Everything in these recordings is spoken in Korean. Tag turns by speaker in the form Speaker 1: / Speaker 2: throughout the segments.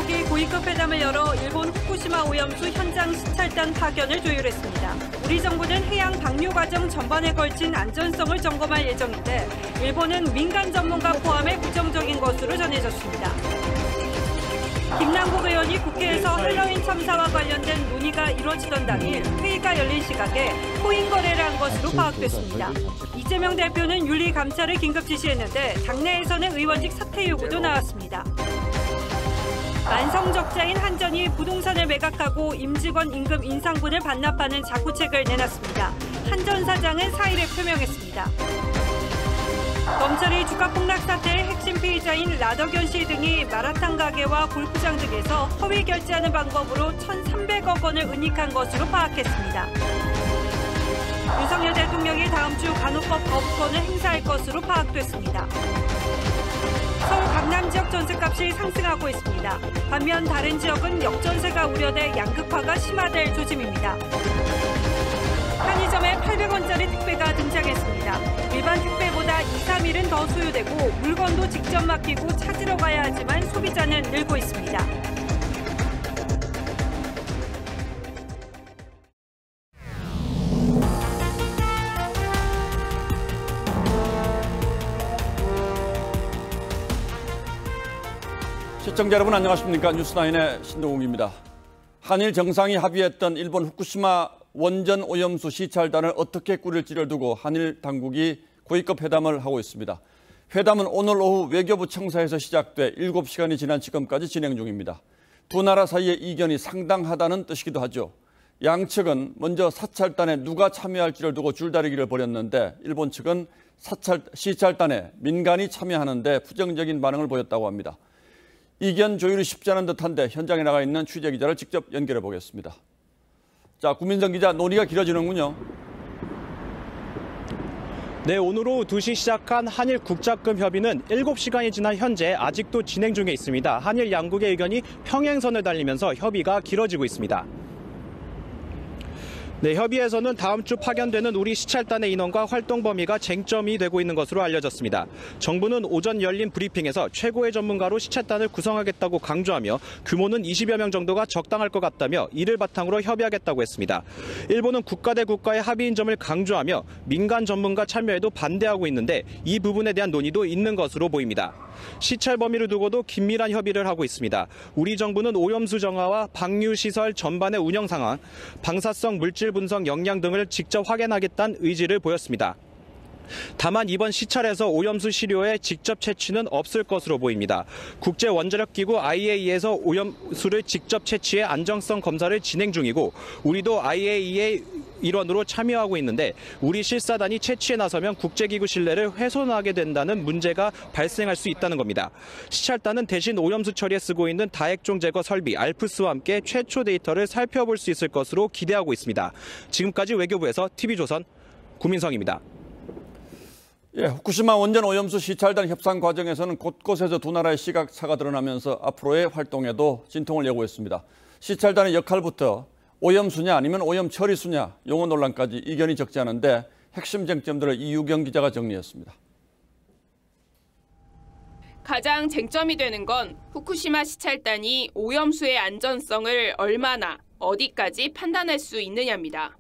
Speaker 1: 당국이 고위급 회담을 열어 일본 후쿠시마 오염수 현장 시찰단 파견을 조율했습니다. 우리 정부는 해양 방류 과정 전반에 걸친 안전성을 점검할 예정인데 일본은 민간 전문가 포함해 부정적인 것으로 전해졌습니다. 김남국 의원이 국회에서 헬로윈 참사와 관련된 논의가 이루어지던 당일 회의가 열린 시각에 코인 거래를 한 것으로 파악됐습니다. 이재명 대표는 윤리감찰을 긴급 지시했는데 당내에서는 의원직 사퇴 요구도 나왔습니다. 만성적자인 한전이 부동산을 매각하고 임직원 임금 인상분을 반납하는 자구책을 내놨습니다. 한전 사장은 사의를 표명했습니다. 검찰이 주가 폭락 사태의 핵심 피의자인 라더견 씨 등이 마라탕 가게와 골프장 등에서 허위 결제하는 방법으로 1,300억 원을 은닉한 것으로 파악했습니다. 윤석열 대통령이 다음 주 간호법 거부권을 행사할 것으로 파악됐습니다. 서울 강남 지역 전셋값이 상승하고 있습니다. 반면 다른 지역은 역전세가 우려돼 양극화가 심화될 조짐입니다. 편의점에 800원짜리 택배가 등장했습니다. 일반 택배보다 2-3일은 더 소요되고 물건도 직접 맡기고 찾으러 가야 하지만 소비자는 늘고 있습니다.
Speaker 2: 시청자 여러분 안녕하십니까? 뉴스나인의 신동욱입니다. 한일 정상이 합의했던 일본 후쿠시마 원전 오염수 시찰단을 어떻게 꾸릴지를 두고 한일 당국이 고위급 회담을 하고 있습니다. 회담은 오늘 오후 외교부 청사에서 시작돼 7시간이 지난 지금까지 진행 중입니다. 두 나라 사이의 이견이 상당하다는 뜻이기도 하죠. 양측은 먼저 사찰단에 누가 참여할지를 두고 줄다리기를 벌였는데 일본 측은 시찰단에 민간이 참여하는데 부정적인 반응을 보였다고 합니다. 이견 조율이 쉽지 않은 듯한데 현장에 나가 있는 취재기자를 직접 연결해 보겠습니다. 자, 구민정 기자, 논의가 길어지는군요.
Speaker 3: 네, 오늘 오후 2시 시작한 한일 국자금 협의는 7시간이 지난 현재 아직도 진행 중에 있습니다. 한일 양국의 의견이 평행선을 달리면서 협의가 길어지고 있습니다. 네, 협의에서는 다음 주 파견되는 우리 시찰단의 인원과 활동 범위가 쟁점이 되고 있는 것으로 알려졌습니다. 정부는 오전 열린 브리핑에서 최고의 전문가로 시찰단을 구성하겠다고 강조하며 규모는 20여 명 정도가 적당할 것 같다며 이를 바탕으로 협의하겠다고 했습니다. 일본은 국가 대 국가의 합의인 점을 강조하며 민간 전문가 참여에도 반대하고 있는데 이 부분에 대한 논의도 있는 것으로 보입니다. 시찰 범위를 두고도 긴밀한 협의를 하고 있습니다. 우리 정부는 오염수 정화와 방류시설 전반의 운영 상황, 방사성 물질 분석 역량 등을 직접 확인하겠다는 의지를 보였습니다. 다만 이번 시찰에서 오염수 시료의 직접 채취는 없을 것으로 보입니다. 국제원자력기구 IAEA에서 오염수를 직접 채취해 안정성 검사를 진행 중이고 우리도 IAEA 일원으로 참여하고 있는데 우리 실사단이 채취에 나서면 국제기구 신뢰를 훼손하게 된다는 문제가 발생할 수 있다는 겁니다. 시찰단은 대신 오염수 처리에 쓰고 있는 다액종 제거 설비 알프스와 함께 최초 데이터를 살펴볼 수 있을 것으로 기대하고 있습니다. 지금까지 외교부에서 TV조선 구민성입니다.
Speaker 2: 예, 후쿠시마 원전 오염수 시찰단 협상 과정에서는 곳곳에서 두 나라의 시각차가 드러나면서 앞으로의 활동에도 진통을 예고했습니다. 시찰단의 역할부터 오염수냐 아니면 오염 처리수냐 용어 논란까지 이견이 적지 않은데 핵심 쟁점들을 이유경 기자가 정리했습니다.
Speaker 4: 가장 쟁점이 되는 건 후쿠시마 시찰단이 오염수의 안전성을 얼마나 어디까지 판단할 수 있느냐입니다.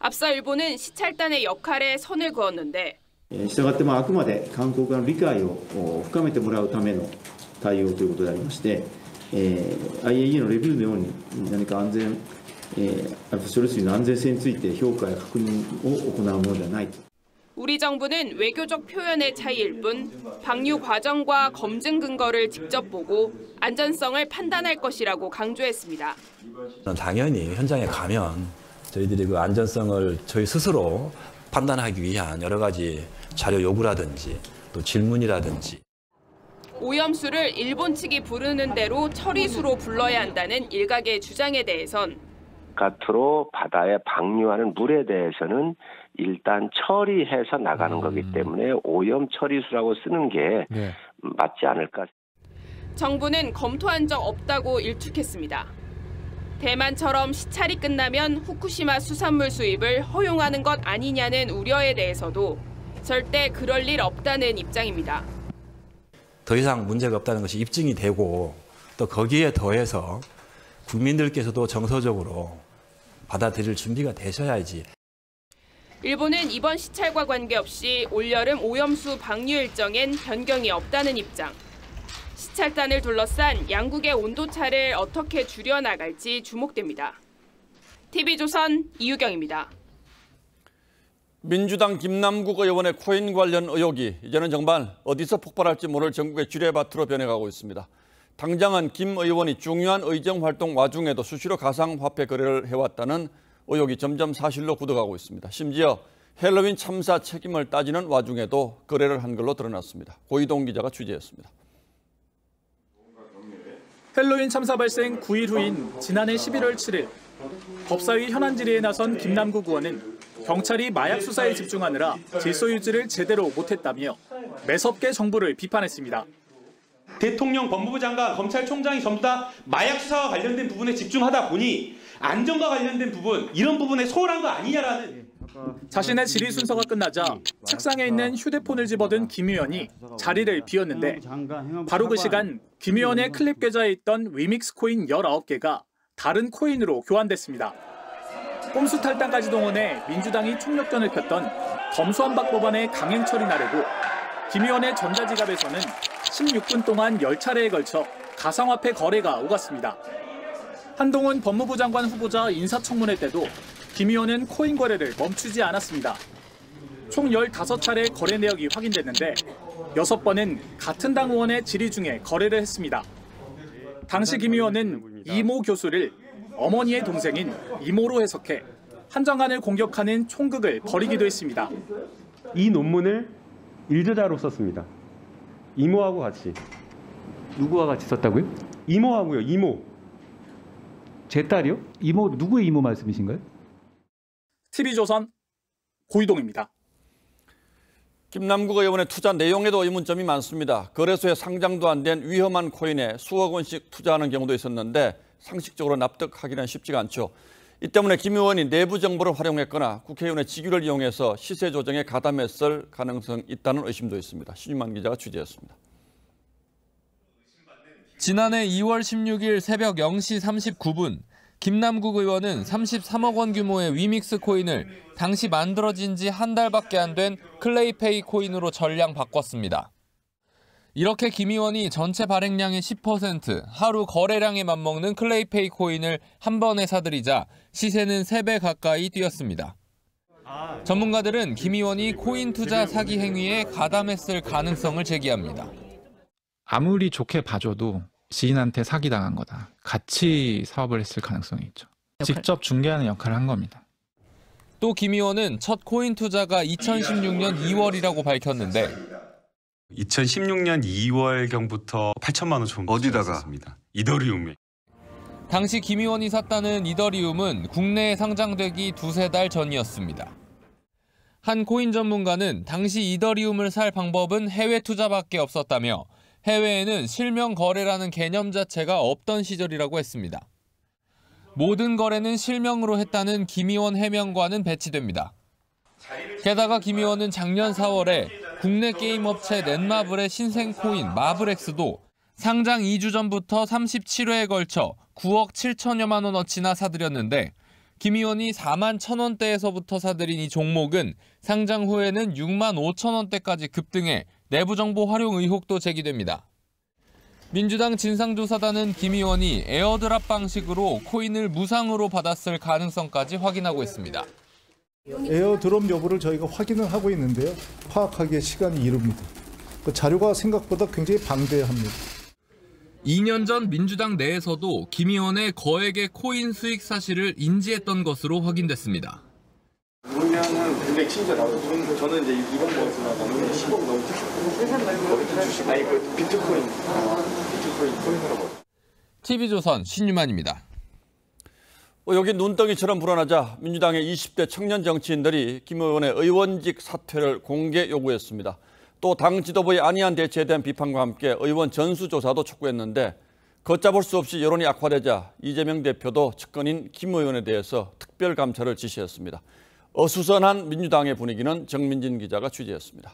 Speaker 4: 앞서 일본은 시찰단의 역할에 선을 그었는데
Speaker 5: したがってあくまで韓国側の理解を深めてもらうための対応ということでありまして、IAEA のレビューのように何か安全、処理水の安全性について評価や確認を行うものではないと。
Speaker 4: 우리 정부는 외교적 표현의 차이일 뿐 방류 과정과 검증 근거를 직접 보고 안전성을 판단할 것이라고 강조했습니다.
Speaker 6: 당연히 현장에 가면 저희들이 그 안전성을 저희 스스로 판단하기 위한 여러 가지 자료 요구라든지 또 질문이라든지
Speaker 4: 오염수를 일본 측이 부르는 대로 처리수로 불러야 한다는 일각의 주장에 대해선
Speaker 7: 바깥으로 바다에 방류하는 물에 대해서는 일단 처리해서 나가는 거기 때문에 오염 처리수라고 쓰는 게 맞지 않을까.
Speaker 4: 정부는 검토한 적 없다고 일축했습니다. 대만처럼 시찰이 끝나면 후쿠시마 수산물 수입을 허용하는 것 아니냐는 우려에 대해서도 절대 그럴 일 없다는 입장입니다.
Speaker 6: 더 이상 문제가 없다는 것이 입증이 되고 또 거기에 더해서 국민들께서도 정서적으로 받아들일 준비가 되셔야지.
Speaker 4: 일본은 이번 시찰과 관계없이 올여름 오염수 방류 일정엔 변경이 없다는 입장. 시찰단을 둘러싼 양국의 온도차를 어떻게 줄여나갈지 주목됩니다. TV조선 이유경입니다.
Speaker 2: 민주당 김남국 의원의 코인 관련 의혹이 이제는 정말 어디서 폭발할지 모를 전국의 지뢰밭으로 변해가고 있습니다. 당장은 김 의원이 중요한 의정 활동 와중에도 수시로 가상화폐 거래를 해왔다는 의혹이 점점 사실로 굳어가고 있습니다. 심지어 헬로윈 참사 책임을 따지는 와중에도 거래를 한 걸로 드러났습니다. 고이동 기자가 취재했습니다.
Speaker 8: 헬로윈 참사 발생 9일 후인 지난해 11월 7일 법사위 현안 질의에 나선 김남국 의원은 경찰이 마약 수사에 집중하느라 질서 유지를 제대로 못했다며 매섭게 정부를 비판했습니다.
Speaker 9: 대통령, 법무부 장관, 검찰총장이 전부 다 마약 수사와 관련된 부분에 집중하다 보니 안전과 관련된 부분, 이런 부분에 소홀한 거 아니냐라는.
Speaker 8: 자신의 질의 순서가 끝나자 책상에 있는 휴대폰을 집어든 김 의원이 자리를 비웠는데 바로 그 시간 김 의원의 클립 계좌에 있던 위믹스 코인 19개가 다른 코인으로 교환됐습니다. 꼼수 탈당까지 동원해 민주당이 총력전을 폈던 검수완박 법안의 강행 처리 나래도 김 의원의 전자지갑에서는 16분 동안 10차례에 걸쳐 가상화폐 거래가 오갔습니다. 한동훈 법무부 장관 후보자 인사청문회 때도 김 의원은 코인 거래를 멈추지 않았습니다. 총 15차례 거래 내역이 확인됐는데 6번은 같은 당 의원의 질의 중에 거래를 했습니다. 당시 김 의원은 이모 교수를 어머니의 동생인 이모로 해석해 한 장관을 공격하는 총극을 벌이기도 했습니다.
Speaker 10: 이 논문을 일저자로 썼습니다. 이모하고 같이.
Speaker 11: 누구와 같이 썼다고요?
Speaker 10: 이모하고요. 이모.
Speaker 11: 제 딸이요? 이모, 누구의 이모 말씀이신가요?
Speaker 8: TV조선 고이동입니다.
Speaker 2: 김남국 의원의 투자 내용에도 의문점이 많습니다. 거래소에 상장도 안 된 위험한 코인에 수억 원씩 투자하는 경우도 있었는데 상식적으로 납득하기는 쉽지가 않죠. 이 때문에 김 의원이 내부 정보를 활용했거나 국회의원의 직위를 이용해서 시세 조정에 가담했을 가능성이 있다는 의심도 있습니다. 신유만 기자가 취재했습니다.
Speaker 12: 지난해 2월 16일 새벽 0시 39분 김남국 의원은 33억 원 규모의 위믹스 코인을 당시 만들어진 지 한 달밖에 안 된 클레이페이 코인으로 전량 바꿨습니다. 이렇게 김 의원이 전체 발행량의 10%, 하루 거래량에 맞먹는 클레이페이 코인을 한 번에 사들이자 시세는 3배 가까이 뛰었습니다. 전문가들은 김 의원이 코인 투자 사기 행위에 가담했을 가능성을 제기합니다.
Speaker 13: 아무리 좋게 봐줘도 지인한테 사기당한 거다. 같이 사업을 했을 가능성이 있죠. 직접 중개하는 역할을 한 겁니다.
Speaker 12: 또 김 의원은 첫 코인 투자가 2016년 2월이라고 밝혔는데
Speaker 14: 2016년 2월경부터 8천만 원 정도 어디다가? 이더리움에.
Speaker 12: 당시 김 의원이 샀다는 이더리움은 국내에 상장되기 2-3달 전이었습니다. 한 코인 전문가는 당시 이더리움을 살 방법은 해외 투자밖에 없었다며 해외에는 실명 거래라는 개념 자체가 없던 시절이라고 했습니다. 모든 거래는 실명으로 했다는 김 의원 해명과는 배치됩니다. 게다가 김 의원은 작년 4월에 국내 게임 업체 넷마블의 신생 코인 마블엑스도 상장 2주 전부터 37회에 걸쳐 9억 7천여만 원어치나 사들였는데 김 의원이 4만 1,000원대에서부터 사들인 이 종목은 상장 후에는 6만 5천 원대까지 급등해 내부 정보 활용 의혹도 제기됩니다. 민주당 진상조사단은 김 의원이 에어드랍 방식으로 코인을 무상으로 받았을 가능성까지 확인하고 있습니다.
Speaker 15: 에어드롭 여부를 저희가 확인을 하고 있는데요. 파악하기에 시간이 이릅니다. 그 자료가 생각보다 굉장히 방대합니다.
Speaker 12: 2년 전 민주당 내에서도 김 의원의 거액의 코인 수익 사실을 인지했던 것으로 확인됐습니다.
Speaker 16: 물량은 굉장히 친절하고 저는 이제 이번 거에서 10억 넘게 주식 아니 그 비트코인 코인으로.
Speaker 12: TV조선 신유만입니다.
Speaker 2: 여기 눈덩이처럼 불어나자 민주당의 20대 청년 정치인들이 김 의원의 의원직 사퇴를 공개 요구했습니다. 또 당 지도부의 안이한 대처에 대한 비판과 함께 의원 전수조사도 촉구했는데 걷잡을 수 없이 여론이 악화되자 이재명 대표도 측근인 김 의원에 대해서 특별감찰을 지시했습니다. 어수선한 민주당의 분위기는 정민진 기자가 취재했습니다.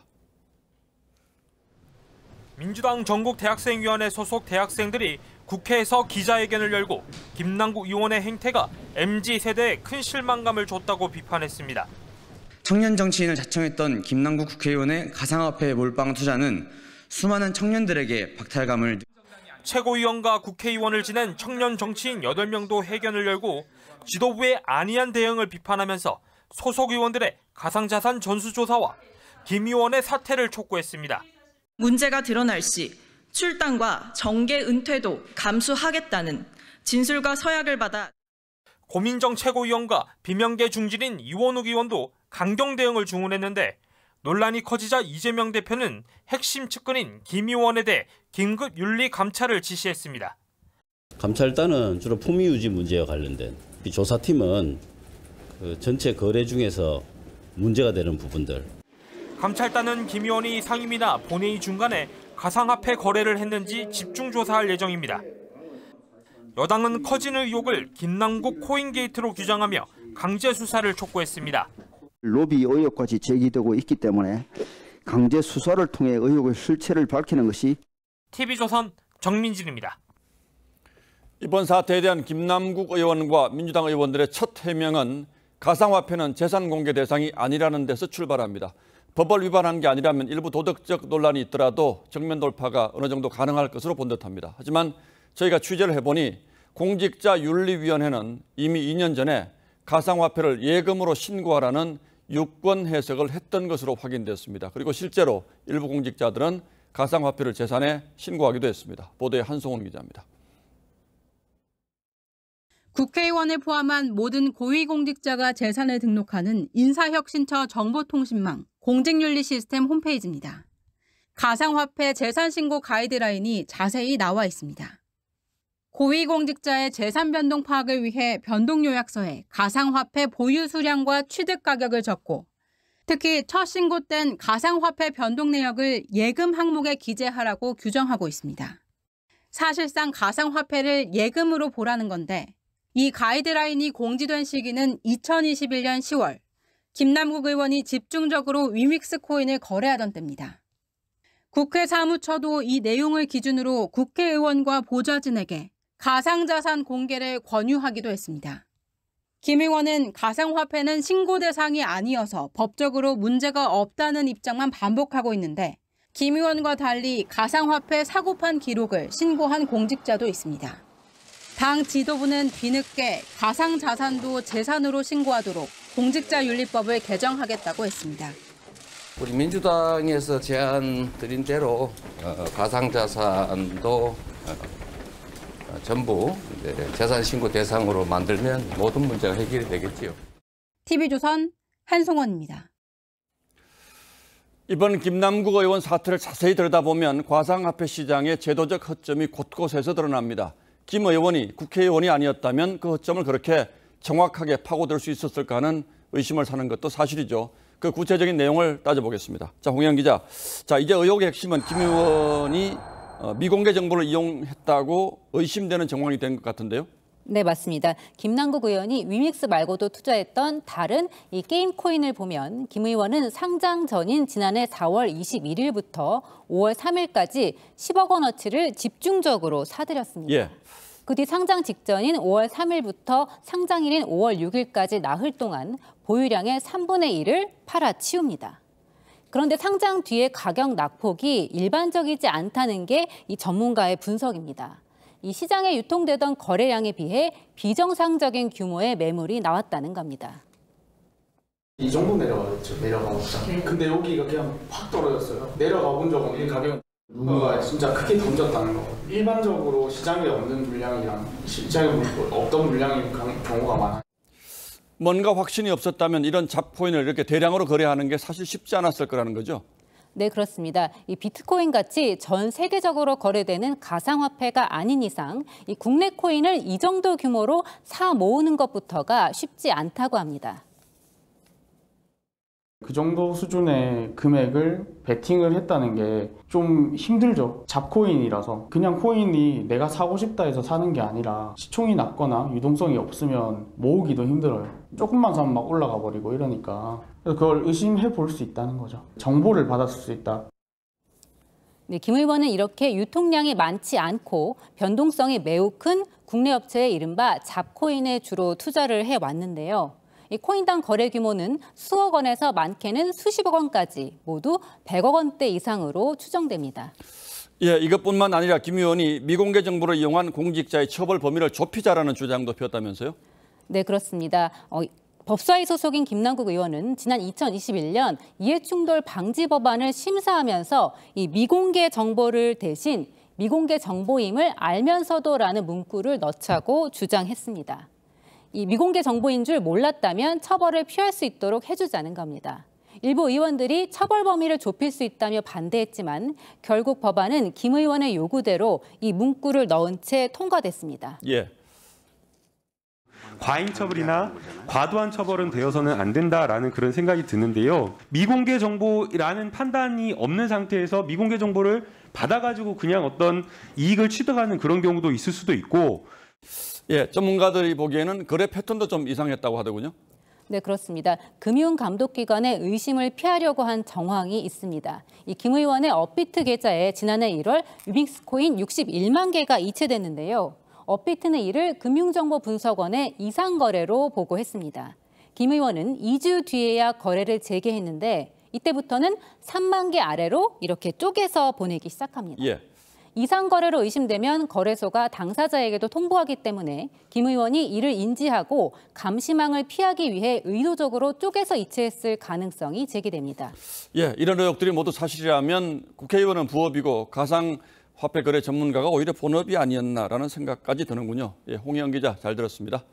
Speaker 17: 민주당 전국대학생위원회 소속 대학생들이 국회에서 기자회견을 열고 김남국 의원의 행태가 MZ세대에 큰 실망감을 줬다고 비판했습니다.
Speaker 18: 청년 정치인을 자청했던 김남국 국회의원의 가상화폐 몰빵 투자는 수많은 청년들에게 박탈감을.
Speaker 17: 최고위원과 국회의원을 지낸 청년 정치인 8명도 회견을 열고 지도부의 안이한 대응을 비판하면서 소속 의원들의 가상자산 전수조사와 김 의원의 사퇴를 촉구했습니다.
Speaker 19: 문제가 드러날 시 출당과 정계 은퇴도 감수하겠다는 진술과 서약을 받아
Speaker 17: 고민정 최고위원과 비명계 중진인 이원욱 의원도 강경 대응을 주문했는데 논란이 커지자 이재명 대표는 핵심 측근인 김 의원에 대해 긴급 윤리 감찰을 지시했습니다.
Speaker 20: 감찰단은 주로 품위 유지 문제와 관련된, 이 조사팀은 그 전체 거래 중에서 문제가 되는 부분들.
Speaker 17: 감찰단은 김 의원이 상임이나 본회의 중간에 가상화폐 거래를 했는지 집중 조사할 예정입니다. 여당은 커지는 의혹을 김남국 코인 게이트로 규정하며 강제 수사를 촉구했습니다.
Speaker 21: 로비 의혹까지 제기되고 있기 때문에 강제 수사를 통해 의혹의 실체를 밝히는 것이
Speaker 17: TV조선 정민진입니다.
Speaker 2: 이번 사태에 대한 김남국 의원과 민주당 의원들의 첫 해명은 가상화폐는 재산 공개 대상이 아니라는 데서 출발합니다. 법을 위반한 게 아니라면 일부 도덕적 논란이 있더라도 정면 돌파가 어느 정도 가능할 것으로 본 듯합니다. 하지만 저희가 취재를 해보니 공직자윤리위원회는 이미 2년 전에 가상화폐를 예금으로 신고하라는 유권 해석을 했던 것으로 확인됐습니다. 그리고 실제로 일부 공직자들은 가상화폐를 재산에 신고하기도 했습니다. 보도에 한송훈 기자입니다.
Speaker 22: 국회의원을 포함한 모든 고위공직자가 재산을 등록하는 인사혁신처 정보통신망 공직윤리 시스템 홈페이지입니다. 가상화폐 재산 신고 가이드라인이 자세히 나와 있습니다. 고위공직자의 재산 변동 파악을 위해 변동요약서에 가상화폐 보유 수량과 취득 가격을 적고 특히 첫 신고된 가상화폐 변동 내역을 예금 항목에 기재하라고 규정하고 있습니다. 사실상 가상화폐를 예금으로 보라는 건데 이 가이드라인이 공지된 시기는 2021년 10월, 김남국 의원이 집중적으로 위믹스 코인을 거래하던 때입니다. 국회 사무처도 이 내용을 기준으로 국회의원과 보좌진에게 가상자산 공개를 권유하기도 했습니다. 김 의원은 가상화폐는 신고 대상이 아니어서 법적으로 문제가 없다는 입장만 반복하고 있는데 김 의원과 달리 가상화폐 사고판 기록을 신고한 공직자도 있습니다. 당 지도부는 뒤늦게 가상자산도 재산으로 신고하도록 공직자윤리법을 개정하겠다고 했습니다.
Speaker 23: 우리 민주당에서 제안 드린 대로 가상자산도 전부 재산 신고 대상으로 만들면 모든 문제가 해결이 되겠지요.
Speaker 22: TV조선 한송원입니다.
Speaker 2: 이번 김남국 의원 사태를 자세히 들여다보면 가상화폐 시장의 제도적 허점이 곳곳에서 드러납니다. 김 의원이 국회의원이 아니었다면 그 허점을 그렇게 정확하게 파고들 수 있었을까 하는 의심을 사는 것도 사실이죠. 그 구체적인 내용을 따져보겠습니다. 자, 홍영 기자. 자, 이제 의혹의 핵심은 김 의원이 미공개 정보를 이용했다고 의심되는 정황이 된 것 같은데요.
Speaker 24: 네, 맞습니다. 김남국 의원이 위믹스 말고도 투자했던 다른 이 게임 코인을 보면 김 의원은 상장 전인 지난해 4월 21일부터 5월 3일까지 10억 원어치를 집중적으로 사들였습니다.
Speaker 2: 예.
Speaker 24: 그 뒤 상장 직전인 5월 3일부터 상장일인 5월 6일까지 나흘 동안 보유량의 3분의 1을 팔아치웁니다. 그런데 상장 뒤의 가격 낙폭이 일반적이지 않다는 게 이 전문가의 분석입니다. 이 시장에 유통되던 거래량에 비해 비정상적인 규모의 매물이 나왔다는 겁니다.
Speaker 16: 이 정도 내려가겠죠. 내려가겠죠. 근데 여기가 그냥 확 떨어졌어요. 내려가 본 적 없는 가격. 누군가 진짜 크게 던졌다는 거. 일반적으로 시장에 없는 물량이랑 시장에 없던 물량인 경우가 많아요.
Speaker 2: 뭔가 확신이 없었다면 이런 잡코인을 이렇게 대량으로 거래하는 게 사실 쉽지 않았을 거라는 거죠.
Speaker 24: 네, 그렇습니다. 이 비트코인 같이 전 세계적으로 거래되는 가상화폐가 아닌 이상 이 국내 코인을 이 정도 규모로 사 모으는 것부터가 쉽지 않다고 합니다.
Speaker 16: 그 정도 수준의 금액을 베팅을 했다는 게 좀 힘들죠. 잡코인이라서 그냥 코인이 내가 사고 싶다 해서 사는 게 아니라 시총이 낮거나 유동성이 없으면 모으기도 힘들어요. 조금만 사면 막 올라가 버리고 이러니까 그래서 그걸 의심해 볼 수 있다는 거죠. 정보를 받았을 수 있다.
Speaker 24: 네, 김 의원은 이렇게 유통량이 많지 않고 변동성이 매우 큰 국내 업체의 이른바 잡코인에 주로 투자를 해왔는데요. 이 코인당 거래 규모는 수억 원에서 많게는 수십억 원까지 모두 100억 원대 이상으로 추정됩니다.
Speaker 2: 예, 이것뿐만 아니라 김 의원이 미공개 정보를 이용한 공직자의 처벌 범위를 좁히자라는 주장도 폈다면서요?
Speaker 24: 네, 그렇습니다. 법사위 소속인 김남국 의원은 지난 2021년 이해충돌 방지 법안을 심사하면서 이 미공개 정보를 대신 미공개 정보임을 알면서도라는 문구를 넣자고 주장했습니다. 이 미공개 정보인 줄 몰랐다면 처벌을 피할 수 있도록 해주자는 겁니다. 일부 의원들이 처벌 범위를 좁힐 수 있다며 반대했지만 결국 법안은 김 의원의 요구대로 이 문구를 넣은 채 통과됐습니다.
Speaker 2: 예.
Speaker 10: 과잉 처벌이나 과도한 처벌은 되어서는 안 된다라는 그런 생각이 드는데요. 미공개 정보라는 판단이 없는 상태에서 미공개 정보를 받아가지고 그냥 어떤 이익을 취득하는 그런 경우도 있을 수도 있고.
Speaker 2: 예, 전문가들이 보기에는 거래 패턴도 좀 이상했다고 하더군요.
Speaker 24: 네, 그렇습니다. 금융감독기관의 의심을 피하려고 한 정황이 있습니다. 이 김 의원의 업비트 계좌에 지난해 1월 위믹스코인 61만 개가 이체됐는데요. 업비트는 이를 금융정보분석원의 이상 거래로 보고했습니다. 김 의원은 2주 뒤에야 거래를 재개했는데 이때부터는 3만 개 아래로 이렇게 쪼개서 보내기 시작합니다.
Speaker 2: 예.
Speaker 24: 이상 거래로 의심되면 거래소가 당사자에게도 통보하기 때문에 김 의원이 이를 인지하고 감시망을 피하기 위해 의도적으로 쪼개서 이체했을 가능성이 제기됩니다.
Speaker 2: 예, 이런 의혹들이 모두 사실이라면 국회의원은 부업이고 가상화폐 거래 전문가가 오히려 본업이 아니었나라는 생각까지 드는군요. 예, 홍희영 기자 잘 들었습니다.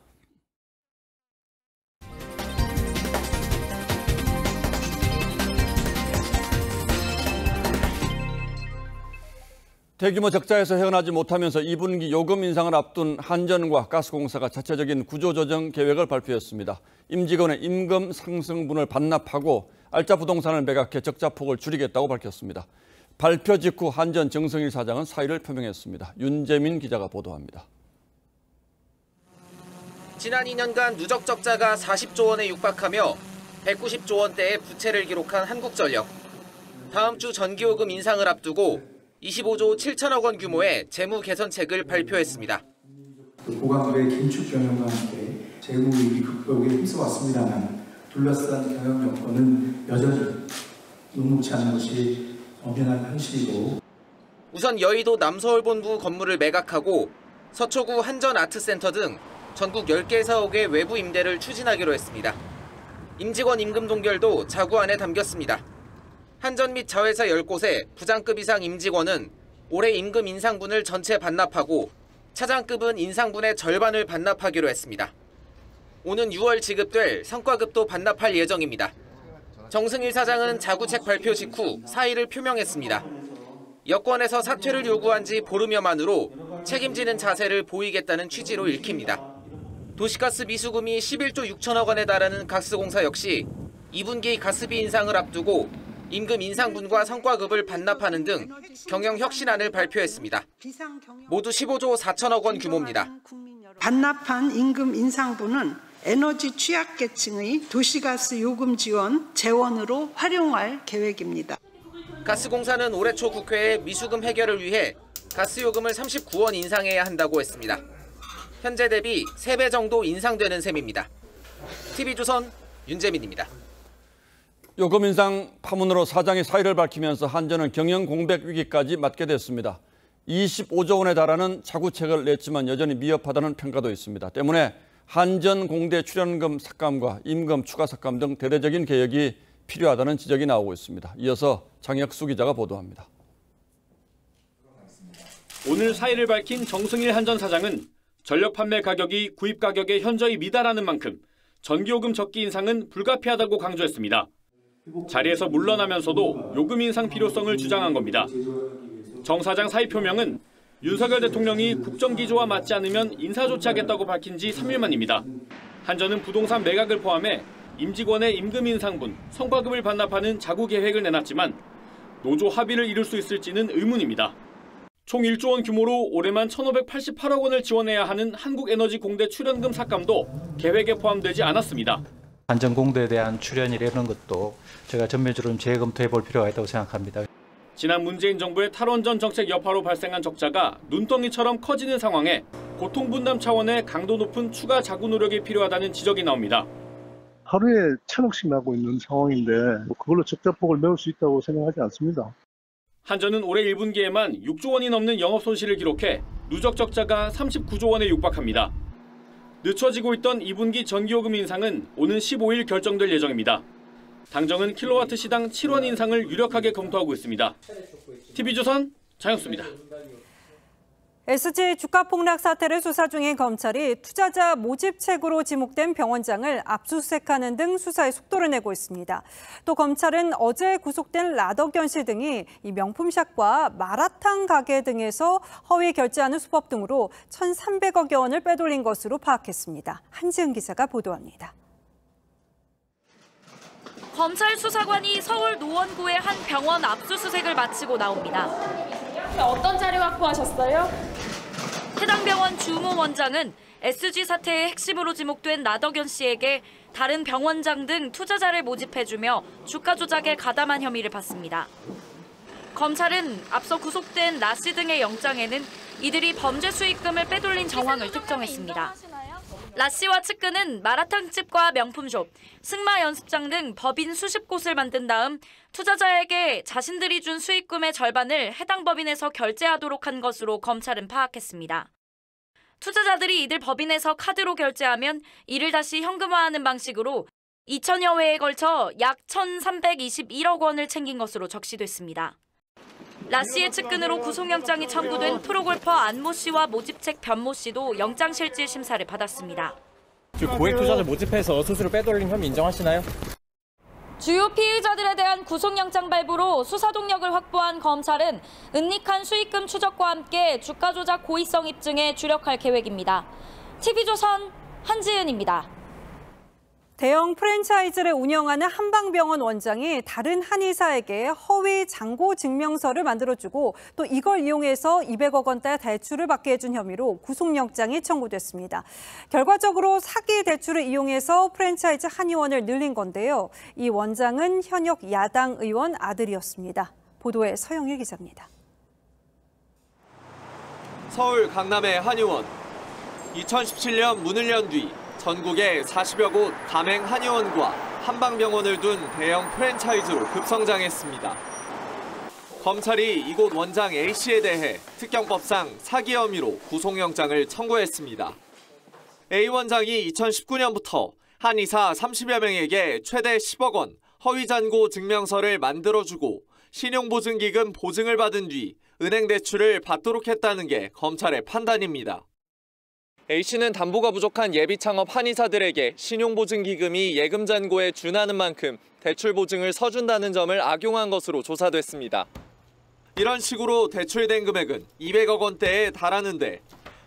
Speaker 2: 대규모 적자에서 헤어나지 못하면서 2분기 요금 인상을 앞둔 한전과 가스공사가 자체적인 구조조정 계획을 발표했습니다. 임직원의 임금 상승분을 반납하고 알짜 부동산을 매각해 적자폭을 줄이겠다고 밝혔습니다. 발표 직후 한전 정성일 사장은 사의를 표명했습니다. 윤재민 기자가 보도합니다.
Speaker 1: 지난 2년간 누적 적자가 40조 원에 육박하며 190조 원대의 부채를 기록한 한국전력. 다음 주 전기요금 인상을 앞두고 25조 7천억 원 규모의 재무 개선책을 발표했습니다.
Speaker 3: 고강도의 긴축 경영과 함께 재무 위기 극복에 힘써왔습니다만 둘러싼 경영 여건은 여전히 녹록지 않은 것이 엄연한 현실이고.
Speaker 1: 우선 여의도 남서울본부 건물을 매각하고 서초구 한전아트센터 등 전국 10개 사옥의 외부 임대를 추진하기로 했습니다. 임직원 임금 동결도 자구안에 담겼습니다. 한전 및 자회사 10곳의 부장급 이상 임직원은 올해 임금 인상분을 전체 반납하고 차장급은 인상분의 절반을 반납하기로 했습니다. 오는 6월 지급될 성과급도 반납할 예정입니다. 정승일 사장은 자구책 발표 직후 사의를 표명했습니다. 여권에서 사퇴를 요구한 지 보름여 만으로 책임지는 자세를 보이겠다는 취지로 읽힙니다. 도시가스 미수금이 11조 6천억 원에 달하는 가스공사 역시 2분기 가스비 인상을 앞두고 임금 인상분과 성과급을 반납하는 등 경영 혁신안을 발표했습니다. 모두 15조 4천억 원 규모입니다.
Speaker 5: 반납한 임금 인상분은 에너지 취약계층의 도시가스 요금 지원 재원으로 활용할 계획입니다.
Speaker 1: 가스공사는 올해 초 국회에 미수금 해결을 위해 가스요금을 39원 인상해야 한다고 했습니다. 현재 대비 3배 정도 인상되는 셈입니다. TV조선 윤재민입니다.
Speaker 2: 요금 인상 파문으로 사장이 사의를 밝히면서 한전은 경영 공백 위기까지 맞게 됐습니다. 25조 원에 달하는 자구책을 냈지만 여전히 미흡하다는 평가도 있습니다. 때문에 한전 공대 출연금 삭감과 임금 추가 삭감 등 대대적인 개혁이 필요하다는 지적이 나오고 있습니다. 이어서 장혁수 기자가 보도합니다.
Speaker 7: 오늘 사의를 밝힌 정승일 한전 사장은 전력 판매 가격이 구입 가격에 현저히 미달하는 만큼 전기요금 적기 인상은 불가피하다고 강조했습니다. 자리에서 물러나면서도 요금 인상 필요성을 주장한 겁니다. 정 사장 사의 표명은 윤석열 대통령이 국정기조와 맞지 않으면 인사 조치하겠다고 밝힌 지 3일 만입니다. 한전은 부동산 매각을 포함해 임직원의 임금 인상분, 성과급을 반납하는 자구 계획을 내놨지만 노조 합의를 이룰 수 있을지는 의문입니다. 총 1조 원 규모로 올해만 1,588억 원을 지원해야 하는 한국에너지공대 출연금 삭감도 계획에 포함되지 않았습니다.
Speaker 11: 한전공대에 대한 출연이라는 것도 제가 전면적으로 재검토해 볼 필요가 있다고 생각합니다.
Speaker 7: 지난 문재인 정부의 탈원전 정책 여파로 발생한 적자가 눈덩이처럼 커지는 상황에 고통분담 차원의 강도 높은 추가 자구 노력이 필요하다는 지적이 나옵니다.
Speaker 4: 하루에 1,000억씩 나고 있는 상황인데 그걸로 적자폭을 메울 수 있다고 생각하지 않습니다.
Speaker 7: 한전은 올해 1분기에만 6조 원이 넘는 영업 손실을 기록해 누적 적자가 39조 원에 육박합니다. 늦춰지고 있던 2분기 전기요금 인상은 오는 15일 결정될 예정입니다. 당정은 킬로와트 시당 7원 인상을 유력하게 검토하고 있습니다. TV조선 장혁수입니다.
Speaker 6: SG 주가 폭락 사태를 수사 중인 검찰이 투자자 모집책으로 지목된 병원장을 압수수색하는 등 수사에 속도를 내고 있습니다. 또 검찰은 어제 구속된 라덕연 씨 등이 이 명품샵과 마라탕 가게 등에서 허위 결제하는 수법 등으로 1,300여 원을 빼돌린 것으로 파악했습니다. 한지은 기자가 보도합니다.
Speaker 8: 검찰 수사관이 서울 노원구의 한 병원 압수수색을 마치고 나옵니다.
Speaker 9: 어떤 자료 확보하셨어요?
Speaker 8: 해당 병원 주무 원장은 SG 사태의 핵심으로 지목된 라덕연 씨에게 다른 병원장 등 투자자를 모집해주며 주가 조작에 가담한 혐의를 받습니다. 검찰은 앞서 구속된 라 씨 등의 영장에는 이들이 범죄 수익금을 빼돌린 정황을 특정했습니다. 라 씨와 측근은 마라탕집과 명품숍, 승마 연습장 등 법인 수십 곳을 만든 다음 투자자에게 자신들이 준 수익금의 절반을 해당 법인에서 결제하도록 한 것으로 검찰은 파악했습니다. 투자자들이 이들 법인에서 카드로 결제하면 이를 다시 현금화하는 방식으로 2천여 회에 걸쳐 약 1,321억 원을 챙긴 것으로 적시됐습니다. 라 씨의 측근으로 구속영장이 청구된 프로골퍼 안모 씨와 모집책 변모 씨도 영장실질 심사를 받았습니다.
Speaker 25: 고액 투자자 모집해서 수수료 빼돌린 혐의 인정하시나요?
Speaker 8: 주요 피의자들에 대한 구속영장 발부로 수사 동력을 확보한 검찰은 은닉한 수익금 추적과 함께 주가 조작 고의성 입증에 주력할 계획입니다. TV조선 한지은입니다.
Speaker 6: 대형 프랜차이즈를 운영하는 한방병원 원장이 다른 한의사에게 허위 잔고 증명서를 만들어주고 또 이걸 이용해서 200억 원대 대출을 받게 해준 혐의로 구속영장이 청구됐습니다. 결과적으로 사기 대출을 이용해서 프랜차이즈 한의원을 늘린 건데요. 이 원장은 현역 야당 의원 아들이었습니다. 보도에 서영일 기자입니다.
Speaker 26: 서울 강남의 한의원. 2017년 문을 연 뒤 전국에 40여 곳 가맹 한의원과 한방병원을 둔 대형 프랜차이즈로 급성장했습니다. 검찰이 이곳 원장 A씨에 대해 특경법상 사기 혐의로 구속영장을 청구했습니다. A 원장이 2019년부터 한의사 30여 명에게 최대 10억 원 허위 잔고 증명서를 만들어주고 신용보증기금 보증을 받은 뒤 은행 대출을 받도록 했다는 게 검찰의 판단입니다. A씨는 담보가 부족한 예비 창업 한의사들에게 신용보증기금이 예금 잔고에 준하는 만큼 대출 보증을 서준다는 점을 악용한 것으로 조사됐습니다. 이런 식으로 대출된 금액은 200억 원대에 달하는데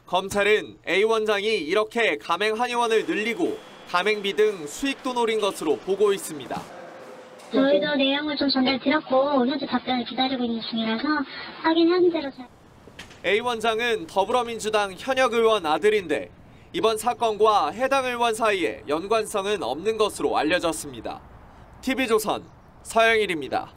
Speaker 26: 검찰은 A 원장이 이렇게 가맹 한의원을 늘리고 가맹비 등 수익도 노린 것으로 보고 있습니다.
Speaker 27: 저희도 내용을 좀 전달드렸고 현재 답변을 기다리고 있는 중이라서 확인한 대로
Speaker 26: A 원장은 더불어민주당 현역 의원 아들인데 이번 사건과 해당 의원 사이에 연관성은 없는 것으로 알려졌습니다. TV조선 서영일입니다.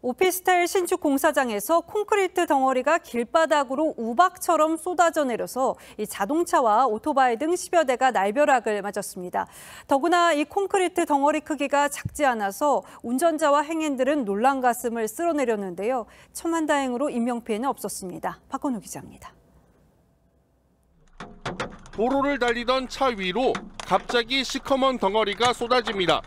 Speaker 6: 오피스텔 신축 공사장에서 콘크리트 덩어리가 길바닥으로 우박처럼 쏟아져 내려서 이 자동차와 오토바이 등 10여 대가 날벼락을 맞았습니다. 더구나 이 콘크리트 덩어리 크기가 작지 않아서 운전자와 행인들은 놀란 가슴을 쓸어내렸는데요. 천만다행으로 인명피해는 없었습니다. 박건우 기자입니다.
Speaker 28: 도로를 달리던 차 위로 갑자기 시커먼 덩어리가 쏟아집니다.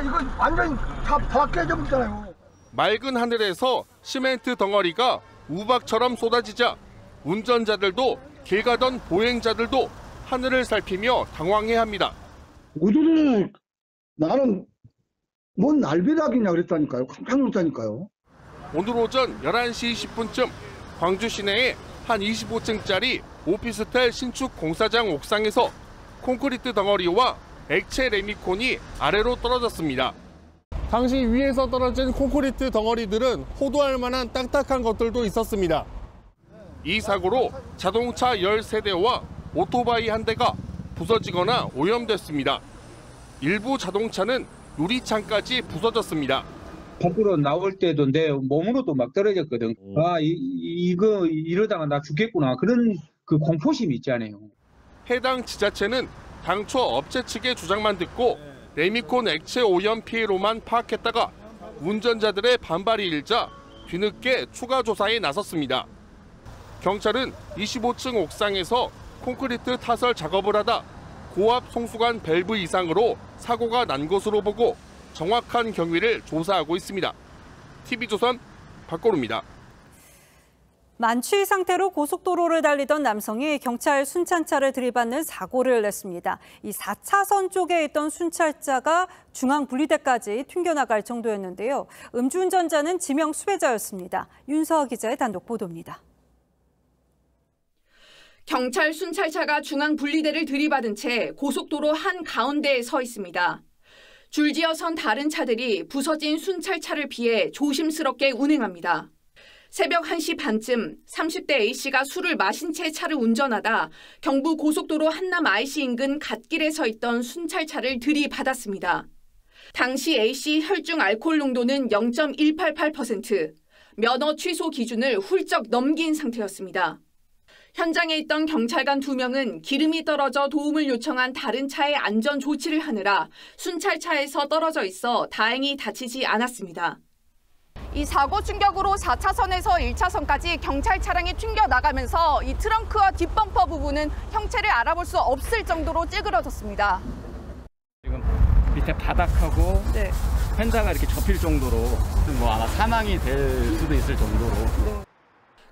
Speaker 29: 이거 완전히 다 깨져버렸잖아요.
Speaker 28: 맑은 하늘에서 시멘트 덩어리가 우박처럼 쏟아지자 운전자들도 길 가던 보행자들도 하늘을 살피며 당황해합니다.
Speaker 29: 우두둑 나는 뭔 날벼락이냐 그랬다니까요. 깜짝 놀랐다니까요.
Speaker 28: 오늘 오전 11시 10분쯤 광주 시내의 한 25층짜리 오피스텔 신축 공사장 옥상에서 콘크리트 덩어리와 액체 레미콘이 아래로 떨어졌습니다. 당시 위에서 떨어진 콘크리트 덩어리들은 호도할 만한 딱딱한 것들도 있었습니다. 이 사고로 자동차 13대와 오토바이 1대가 부서지거나 오염됐습니다. 일부 자동차는 유리창까지 부서졌습니다.
Speaker 12: 밖으로 나올 때도 내 몸으로도 막 떨어졌거든. 이거 이러다가 나 죽겠구나. 그런 그 공포심이 있잖아요.
Speaker 28: 해당 지자체는 당초 업체 측의 주장만 듣고 레미콘 액체 오염 피해로만 파악했다가 운전자들의 반발이 일자 뒤늦게 추가 조사에 나섰습니다. 경찰은 25층 옥상에서 콘크리트 타설 작업을 하다 고압 송수관 밸브 이상으로 사고가 난 것으로 보고 정확한 경위를 조사하고 있습니다. TV조선 박고루입니다.
Speaker 6: 만취 상태로 고속도로를 달리던 남성이 경찰 순찰차를 들이받는 사고를 냈습니다. 이 4차선 쪽에 있던 순찰차가 중앙 분리대까지 튕겨나갈 정도였는데요. 음주운전자는 지명 수배자였습니다. 윤서아 기자의 단독 보도입니다.
Speaker 13: 경찰 순찰차가 중앙 분리대를 들이받은 채 고속도로 한가운데에 서 있습니다. 줄지어 선 다른 차들이 부서진 순찰차를 피해 조심스럽게 운행합니다. 새벽 1시 반쯤 30대 A씨가 술을 마신 채 차를 운전하다 경부 고속도로 한남 IC 인근 갓길에 서 있던 순찰차를 들이받았습니다. 당시 A씨 혈중 알코올 농도는 0.188%, 면허 취소 기준을 훌쩍 넘긴 상태였습니다. 현장에 있던 경찰관 2명은 기름이 떨어져 도움을 요청한 다른 차의 안전 조치를 하느라 순찰차에서 떨어져 있어 다행히 다치지 않았습니다.
Speaker 14: 이 사고 충격으로 4차선에서 1차선까지 경찰 차량이 튕겨나가면서 이 트렁크와 뒷범퍼 부분은 형체를 알아볼 수 없을 정도로 찌그러졌습니다.
Speaker 25: 지금 밑에 바닥하고 펜다가 이렇게 접힐 정도로 뭐 아마 사망이 될 수도 있을 정도로.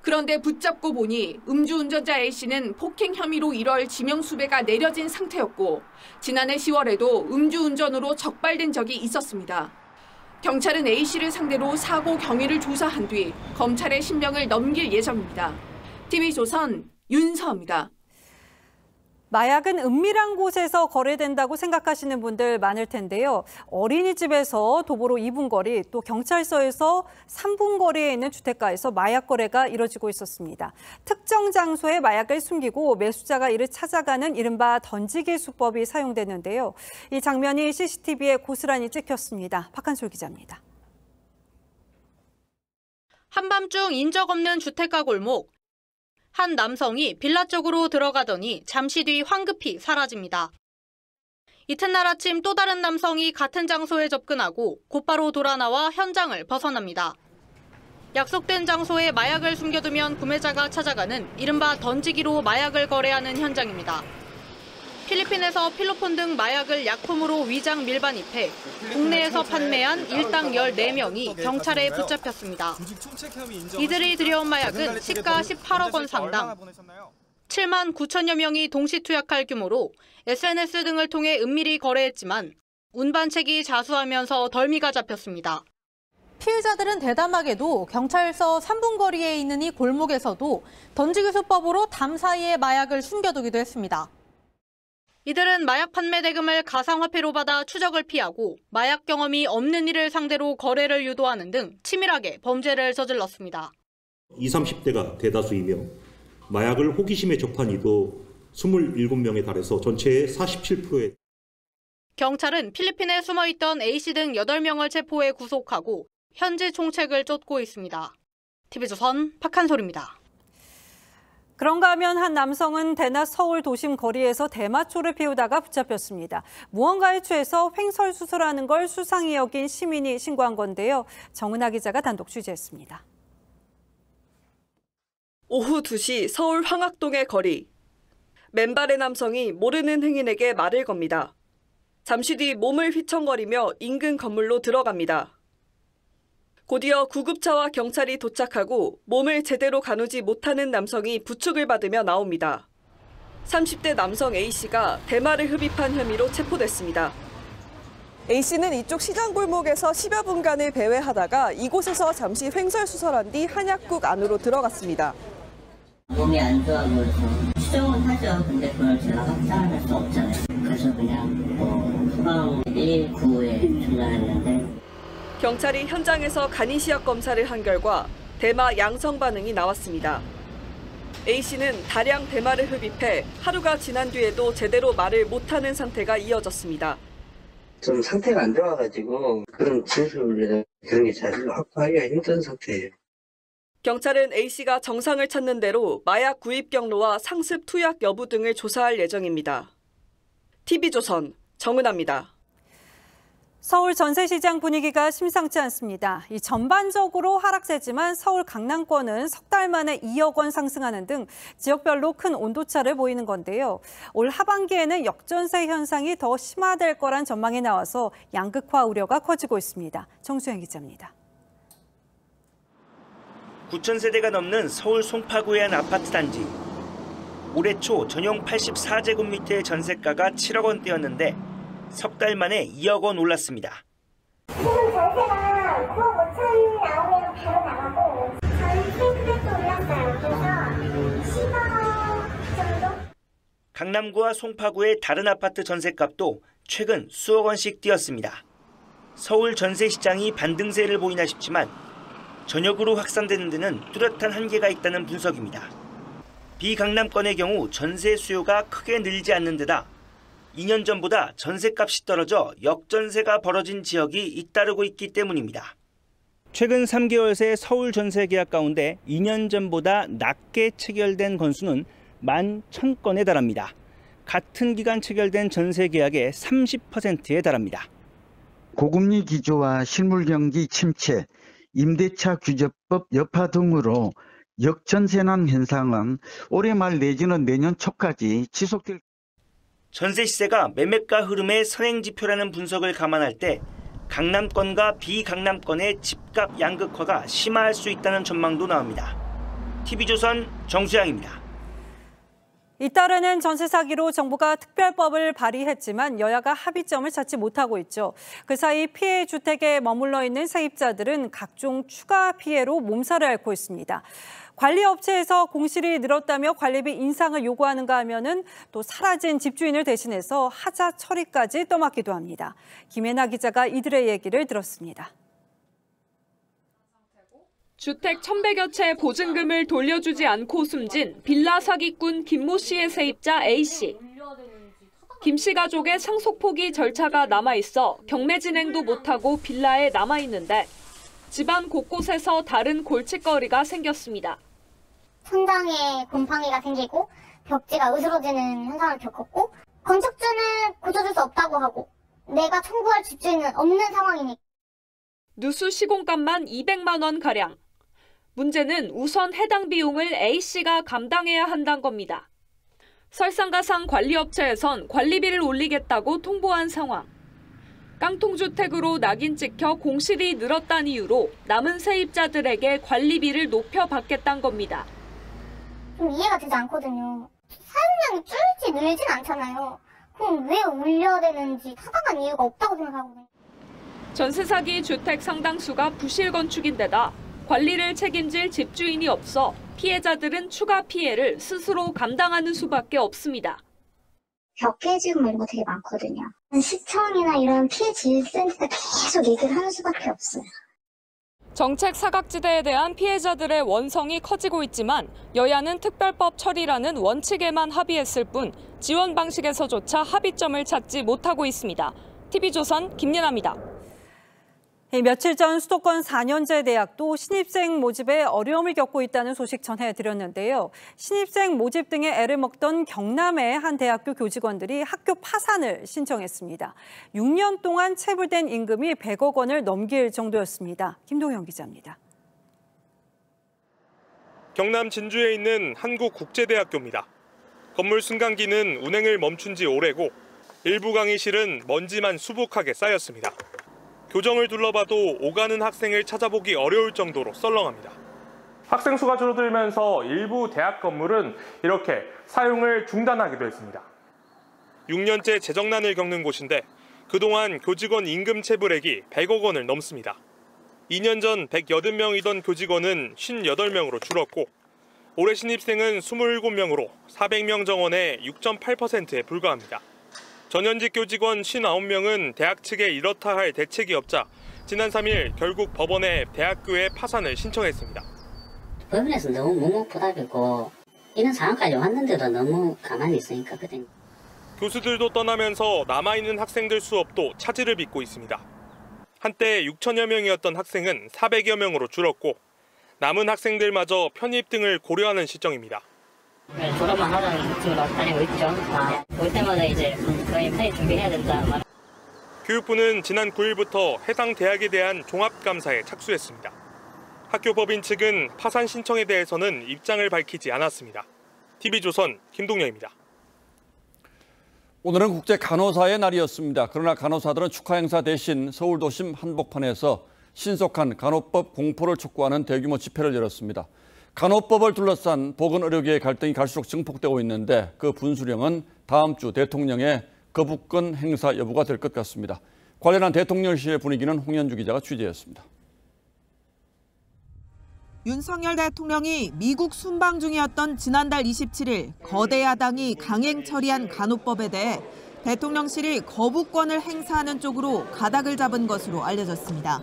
Speaker 13: 그런데 붙잡고 보니 음주운전자 A씨는 폭행 혐의로 1월 지명수배가 내려진 상태였고 지난해 10월에도 음주운전으로 적발된 적이 있었습니다. 경찰은 A씨를 상대로 사고 경위를 조사한 뒤 검찰에 신병을 넘길 예정입니다. TV조선 윤서입니다.
Speaker 6: 마약은 은밀한 곳에서 거래된다고 생각하시는 분들 많을 텐데요. 어린이집에서 도보로 2분 거리, 또 경찰서에서 3분 거리에 있는 주택가에서 마약 거래가 이뤄지고 있었습니다. 특정 장소에 마약을 숨기고 매수자가 이를 찾아가는 이른바 던지기 수법이 사용됐는데요. 이 장면이 CCTV에 고스란히 찍혔습니다. 박한솔 기자입니다.
Speaker 22: 한밤중 인적 없는 주택가 골목. 한 남성이 빌라 쪽으로 들어가더니 잠시 뒤 황급히 사라집니다. 이튿날 아침 또 다른 남성이 같은 장소에 접근하고 곧바로 돌아 나와 현장을 벗어납니다. 약속된 장소에 마약을 숨겨두면 구매자가 찾아가는 이른바 던지기로 마약을 거래하는 현장입니다. 필리핀에서 필로폰 등 마약을 약품으로 위장 밀반입해 국내에서 판매한 일당 14명이 경찰에 붙잡혔습니다. 이들이 들여온 마약은 시가 18억 원 상당, 7만 9천여 명이 동시 투약할 규모로 SNS 등을 통해 은밀히 거래했지만 운반책이 자수하면서 덜미가 잡혔습니다. 피해자들은 대담하게도 경찰서 3분 거리에 있는 이 골목에서도 던지기 수법으로 담 사이에 마약을 숨겨두기도 했습니다. 이들은 마약 판매 대금을 가상화폐로 받아 추적을 피하고 마약 경험이 없는 이를 상대로 거래를 유도하는 등 치밀하게 범죄를 저질렀습니다.
Speaker 15: 20, 30대가 대다수이며 마약을 호기심에 접한 이도 27명에 달해서 전체의 47%에.
Speaker 22: 경찰은 필리핀에 숨어있던 A씨 등 8명을 체포해 구속하고 현지 총책을 쫓고 있습니다. TV조선 박한솔입니다.
Speaker 6: 그런가 하면 한 남성은 대낮 서울 도심 거리에서 대마초를 피우다가 붙잡혔습니다. 무언가에 취해서 횡설수설하는 걸 수상히 여긴 시민이 신고한 건데요. 정은하 기자가 단독 취재했습니다.
Speaker 17: 오후 2시 서울 황학동의 거리. 맨발의 남성이 모르는 행인에게 말을 겁니다. 잠시 뒤 몸을 휘청거리며 인근 건물로 들어갑니다. 곧이어 구급차와 경찰이 도착하고 몸을 제대로 가누지 못하는 남성이 부축을 받으며 나옵니다. 30대 남성 A씨가 대마를 흡입한 혐의로 체포됐습니다. A씨는 이쪽 시장 골목에서 10여 분간을 배회하다가 이곳에서 잠시 횡설수설한 뒤 한약국 안으로 들어갔습니다.
Speaker 18: 몸이 안 좋아 보여서 추정은 하죠. 근데 그걸 제가 확장할 수 없잖아요. 그래서 그냥 후방 119에 전화했는데
Speaker 17: 경찰이 현장에서 간이시약 검사를 한 결과 대마 양성 반응이 나왔습니다. A씨는 다량 대마를 흡입해 하루가 지난 뒤에도 제대로 말을 못하는 상태가 이어졌습니다.
Speaker 3: 좀 상태가 안 좋아가지고 그런 진술이나 그런 게 잘 확보하기가 힘든 상태예요.
Speaker 17: 경찰은 A씨가 정상을 찾는 대로 마약 구입 경로와 상습 투약 여부 등을 조사할 예정입니다. TV조선 정은아입니다.
Speaker 6: 서울 전세시장 분위기가 심상치 않습니다. 이 전반적으로 하락세지만 서울 강남권은 석 달 만에 2억 원 상승하는 등 지역별로 큰 온도차를 보이는 건데요. 올 하반기에는 역전세 현상이 더 심화될 거란 전망이 나와서 양극화 우려가 커지고 있습니다. 정수영 기자입니다.
Speaker 5: 9,000세대가 넘는 서울 송파구의 한 아파트 단지. 올해 초 전용 84제곱미터의 전세가가 7억 원대였는데 석 달 만에 2억 원 올랐습니다.
Speaker 27: 지금 전세가 9억 5천 나오면 바로 나가고 전세 금액도 올랐어요. 그래서 10억 정도?
Speaker 5: 강남구와 송파구의 다른 아파트 전세값도 최근 수억 원씩 뛰었습니다. 서울 전세시장이 반등세를 보이나 싶지만 전역으로 확산되는 데는 뚜렷한 한계가 있다는 분석입니다. 비강남권의 경우 전세 수요가 크게 늘지 않는 데다 2년 전보다 전세값이 떨어져 역전세가 벌어진 지역이 잇따르고 있기 때문입니다. 최근 3개월 새 서울 전세 계약 가운데 2년 전보다 낮게 체결된 건수는 11,000건에 달합니다. 같은 기간 체결된 전세 계약의 30%에 달합니다.
Speaker 10: 고금리 기조와 실물경기 침체, 임대차 규제법 여파 등으로 역전세난 현상은 올해 말 내지는 내년 초까지 지속될
Speaker 5: 전세 시세가 매매가 흐름의 선행지표라는 분석을 감안할 때 강남권과 비강남권의 집값 양극화가 심화할 수 있다는 전망도 나옵니다. TV조선 정수양입니다.
Speaker 6: 잇따르는 전세 사기로 정부가 특별법을 발의했지만 여야가 합의점을 찾지 못하고 있죠. 그 사이 피해 주택에 머물러 있는 세입자들은 각종 추가 피해로 몸살을 앓고 있습니다. 관리업체에서 공실이 늘었다며 관리비 인상을 요구하는가 하면은 또 사라진 집주인을 대신해서 하자 처리까지 떠맡기도 합니다. 김혜나 기자가 이들의 얘기를 들었습니다.
Speaker 9: 주택 1,100여 채 보증금을 돌려주지 않고 숨진 빌라 사기꾼 김모 씨의 세입자 A씨. 김 씨 가족의 상속 포기 절차가 남아있어 경매 진행도 못하고 빌라에 남아있는데 집안 곳곳에서 다른 골칫거리가 생겼습니다.
Speaker 27: 천장에 곰팡이가 생기고 벽지가 으스러지는 현상을 겪었고 건축주는 고쳐줄 수 없다고 하고 내가 청구할 집주인은 없는 상황이니까.
Speaker 9: 누수 시공값만 200만 원가량. 문제는 우선 해당 비용을 A씨가 감당해야 한다는 겁니다. 설상가상 관리업체에선 관리비를 올리겠다고 통보한 상황. 깡통주택으로 낙인 찍혀 공실이 늘었다는 이유로 남은 세입자들에게 관리비를 높여받겠다는 겁니다.
Speaker 27: 좀 이해가 되지 않거든요. 사용량이 줄지 늘진 않잖아요. 그럼 왜 올려야 되는지 타당한 이유가 없다고 생각하거든요.
Speaker 9: 전세 사기 주택 상당수가 부실 건축인데다 관리를 책임질 집주인이 없어 피해자들은 추가 피해를 스스로 감당하는 수밖에 없습니다.
Speaker 27: 벽 피해지금 이런 거 되게 많거든요. 시청이나 이런 피해 질센터 계속 얘기를 하는 수밖에 없어요.
Speaker 9: 정책 사각지대에 대한 피해자들의 원성이 커지고 있지만 여야는 특별법 처리라는 원칙에만 합의했을 뿐 지원 방식에서조차 합의점을 찾지 못하고 있습니다. TV조선 김예나입니다.
Speaker 6: 며칠 전 수도권 4년제 대학도 신입생 모집에 어려움을 겪고 있다는 소식 전해드렸는데요. 신입생 모집 등에 애를 먹던 경남의 한 대학교 교직원들이 학교 파산을 신청했습니다. 6년 동안 체불된 임금이 100억 원을 넘길 정도였습니다. 김동현 기자입니다.
Speaker 16: 경남 진주에 있는 한국국제대학교입니다. 건물 승강기는 운행을 멈춘 지 오래고 일부 강의실은 먼지만 수북하게 쌓였습니다. 교정을 둘러봐도 오가는 학생을 찾아보기 어려울 정도로 썰렁합니다. 학생 수가 줄어들면서 일부 대학 건물은 이렇게 사용을 중단하기도 했습니다. 6년째 재정난을 겪는 곳인데 그동안 교직원 임금 체불액이 100억 원을 넘습니다. 2년 전 180명이던 교직원은 58명으로 줄었고 올해 신입생은 27명으로 400명 정원의 6.8%에 불과합니다. 전현직 교직원 59명은 대학 측에 이렇다 할 대책이 없자 지난 3일 결국 법원에 대학교의 파산을 신청했습니다.
Speaker 18: 법원에서 너무 무목부답이고 이런 상황까지 왔는데도 너무 가만히 있으니까 그때
Speaker 16: 교수들도 떠나면서 남아있는 학생들 수업도 차질을 빚고 있습니다. 한때 6천여 명이었던 학생은 400여 명으로 줄었고 남은 학생들마저 편입 등을 고려하는 시정입니다.
Speaker 18: 졸업만 하자는 친구도 다니고 있죠. 올 때마다 이제 거의 편입 준비해야 된다.
Speaker 16: 교육부는 지난 9일부터 해당 대학에 대한 종합감사에 착수했습니다. 학교 법인 측은 파산 신청에 대해서는 입장을 밝히지 않았습니다. TV조선 김동영입니다.
Speaker 1: 오늘은 국제 간호사의 날이었습니다. 그러나 간호사들은 축하 행사 대신 서울 도심 한복판에서 신속한 간호법 공포를 촉구하는 대규모 집회를 열었습니다. 간호법을 둘러싼 보건의료계의 갈등이 갈수록 증폭되고 있는데 그 분수령은 다음 주 대통령의 거부권 행사 여부가 될 것 같습니다. 관련한 대통령실의 분위기는 홍현주 기자가 취재했습니다.
Speaker 2: 윤석열 대통령이 미국 순방 중이었던 지난달 27일 거대 야당이 강행 처리한 간호법에 대해 대통령실이 거부권을 행사하는 쪽으로 가닥을 잡은 것으로 알려졌습니다.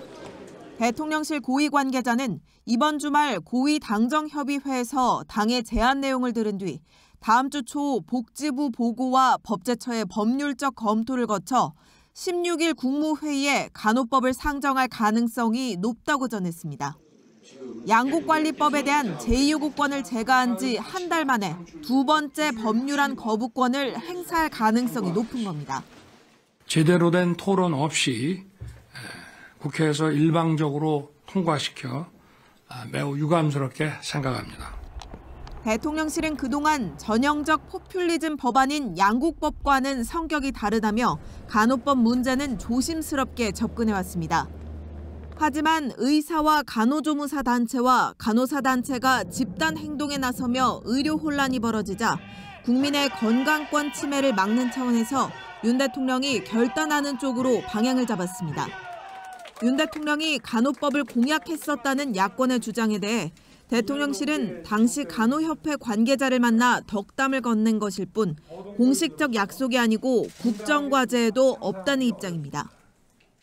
Speaker 2: 대통령실 고위 관계자는 이번 주말 고위 당정협의회에서 당의 제안 내용을 들은 뒤 다음 주 초 복지부 보고와 법제처의 법률적 검토를 거쳐 16일 국무회의에 간호법을 상정할 가능성이 높다고 전했습니다. 양국관리법에 대한 제2요구권을 제거한 지 한 달 만에 두 번째 법률안 거부권을 행사할 가능성이 높은 겁니다.
Speaker 4: 제대로 된 토론 없이 국회에서 일방적으로 통과시켜 매우 유감스럽게 생각합니다.
Speaker 2: 대통령실은 그동안 전형적 포퓰리즘 법안인 양국법과는 성격이 다르다며 간호법 문제는 조심스럽게 접근해왔습니다. 하지만 의사와 간호조무사 단체와 간호사 단체가 집단 행동에 나서며 의료 혼란이 벌어지자 국민의 건강권 침해를 막는 차원에서 윤 대통령이 결단하는 쪽으로 방향을 잡았습니다. 윤 대통령이 간호법을 공약했었다는 야권의 주장에 대해 대통령실은 당시 간호협회 관계자를 만나 덕담을 건넨 것일 뿐 공식적 약속이 아니고 국정과제에도 없다는 입장입니다.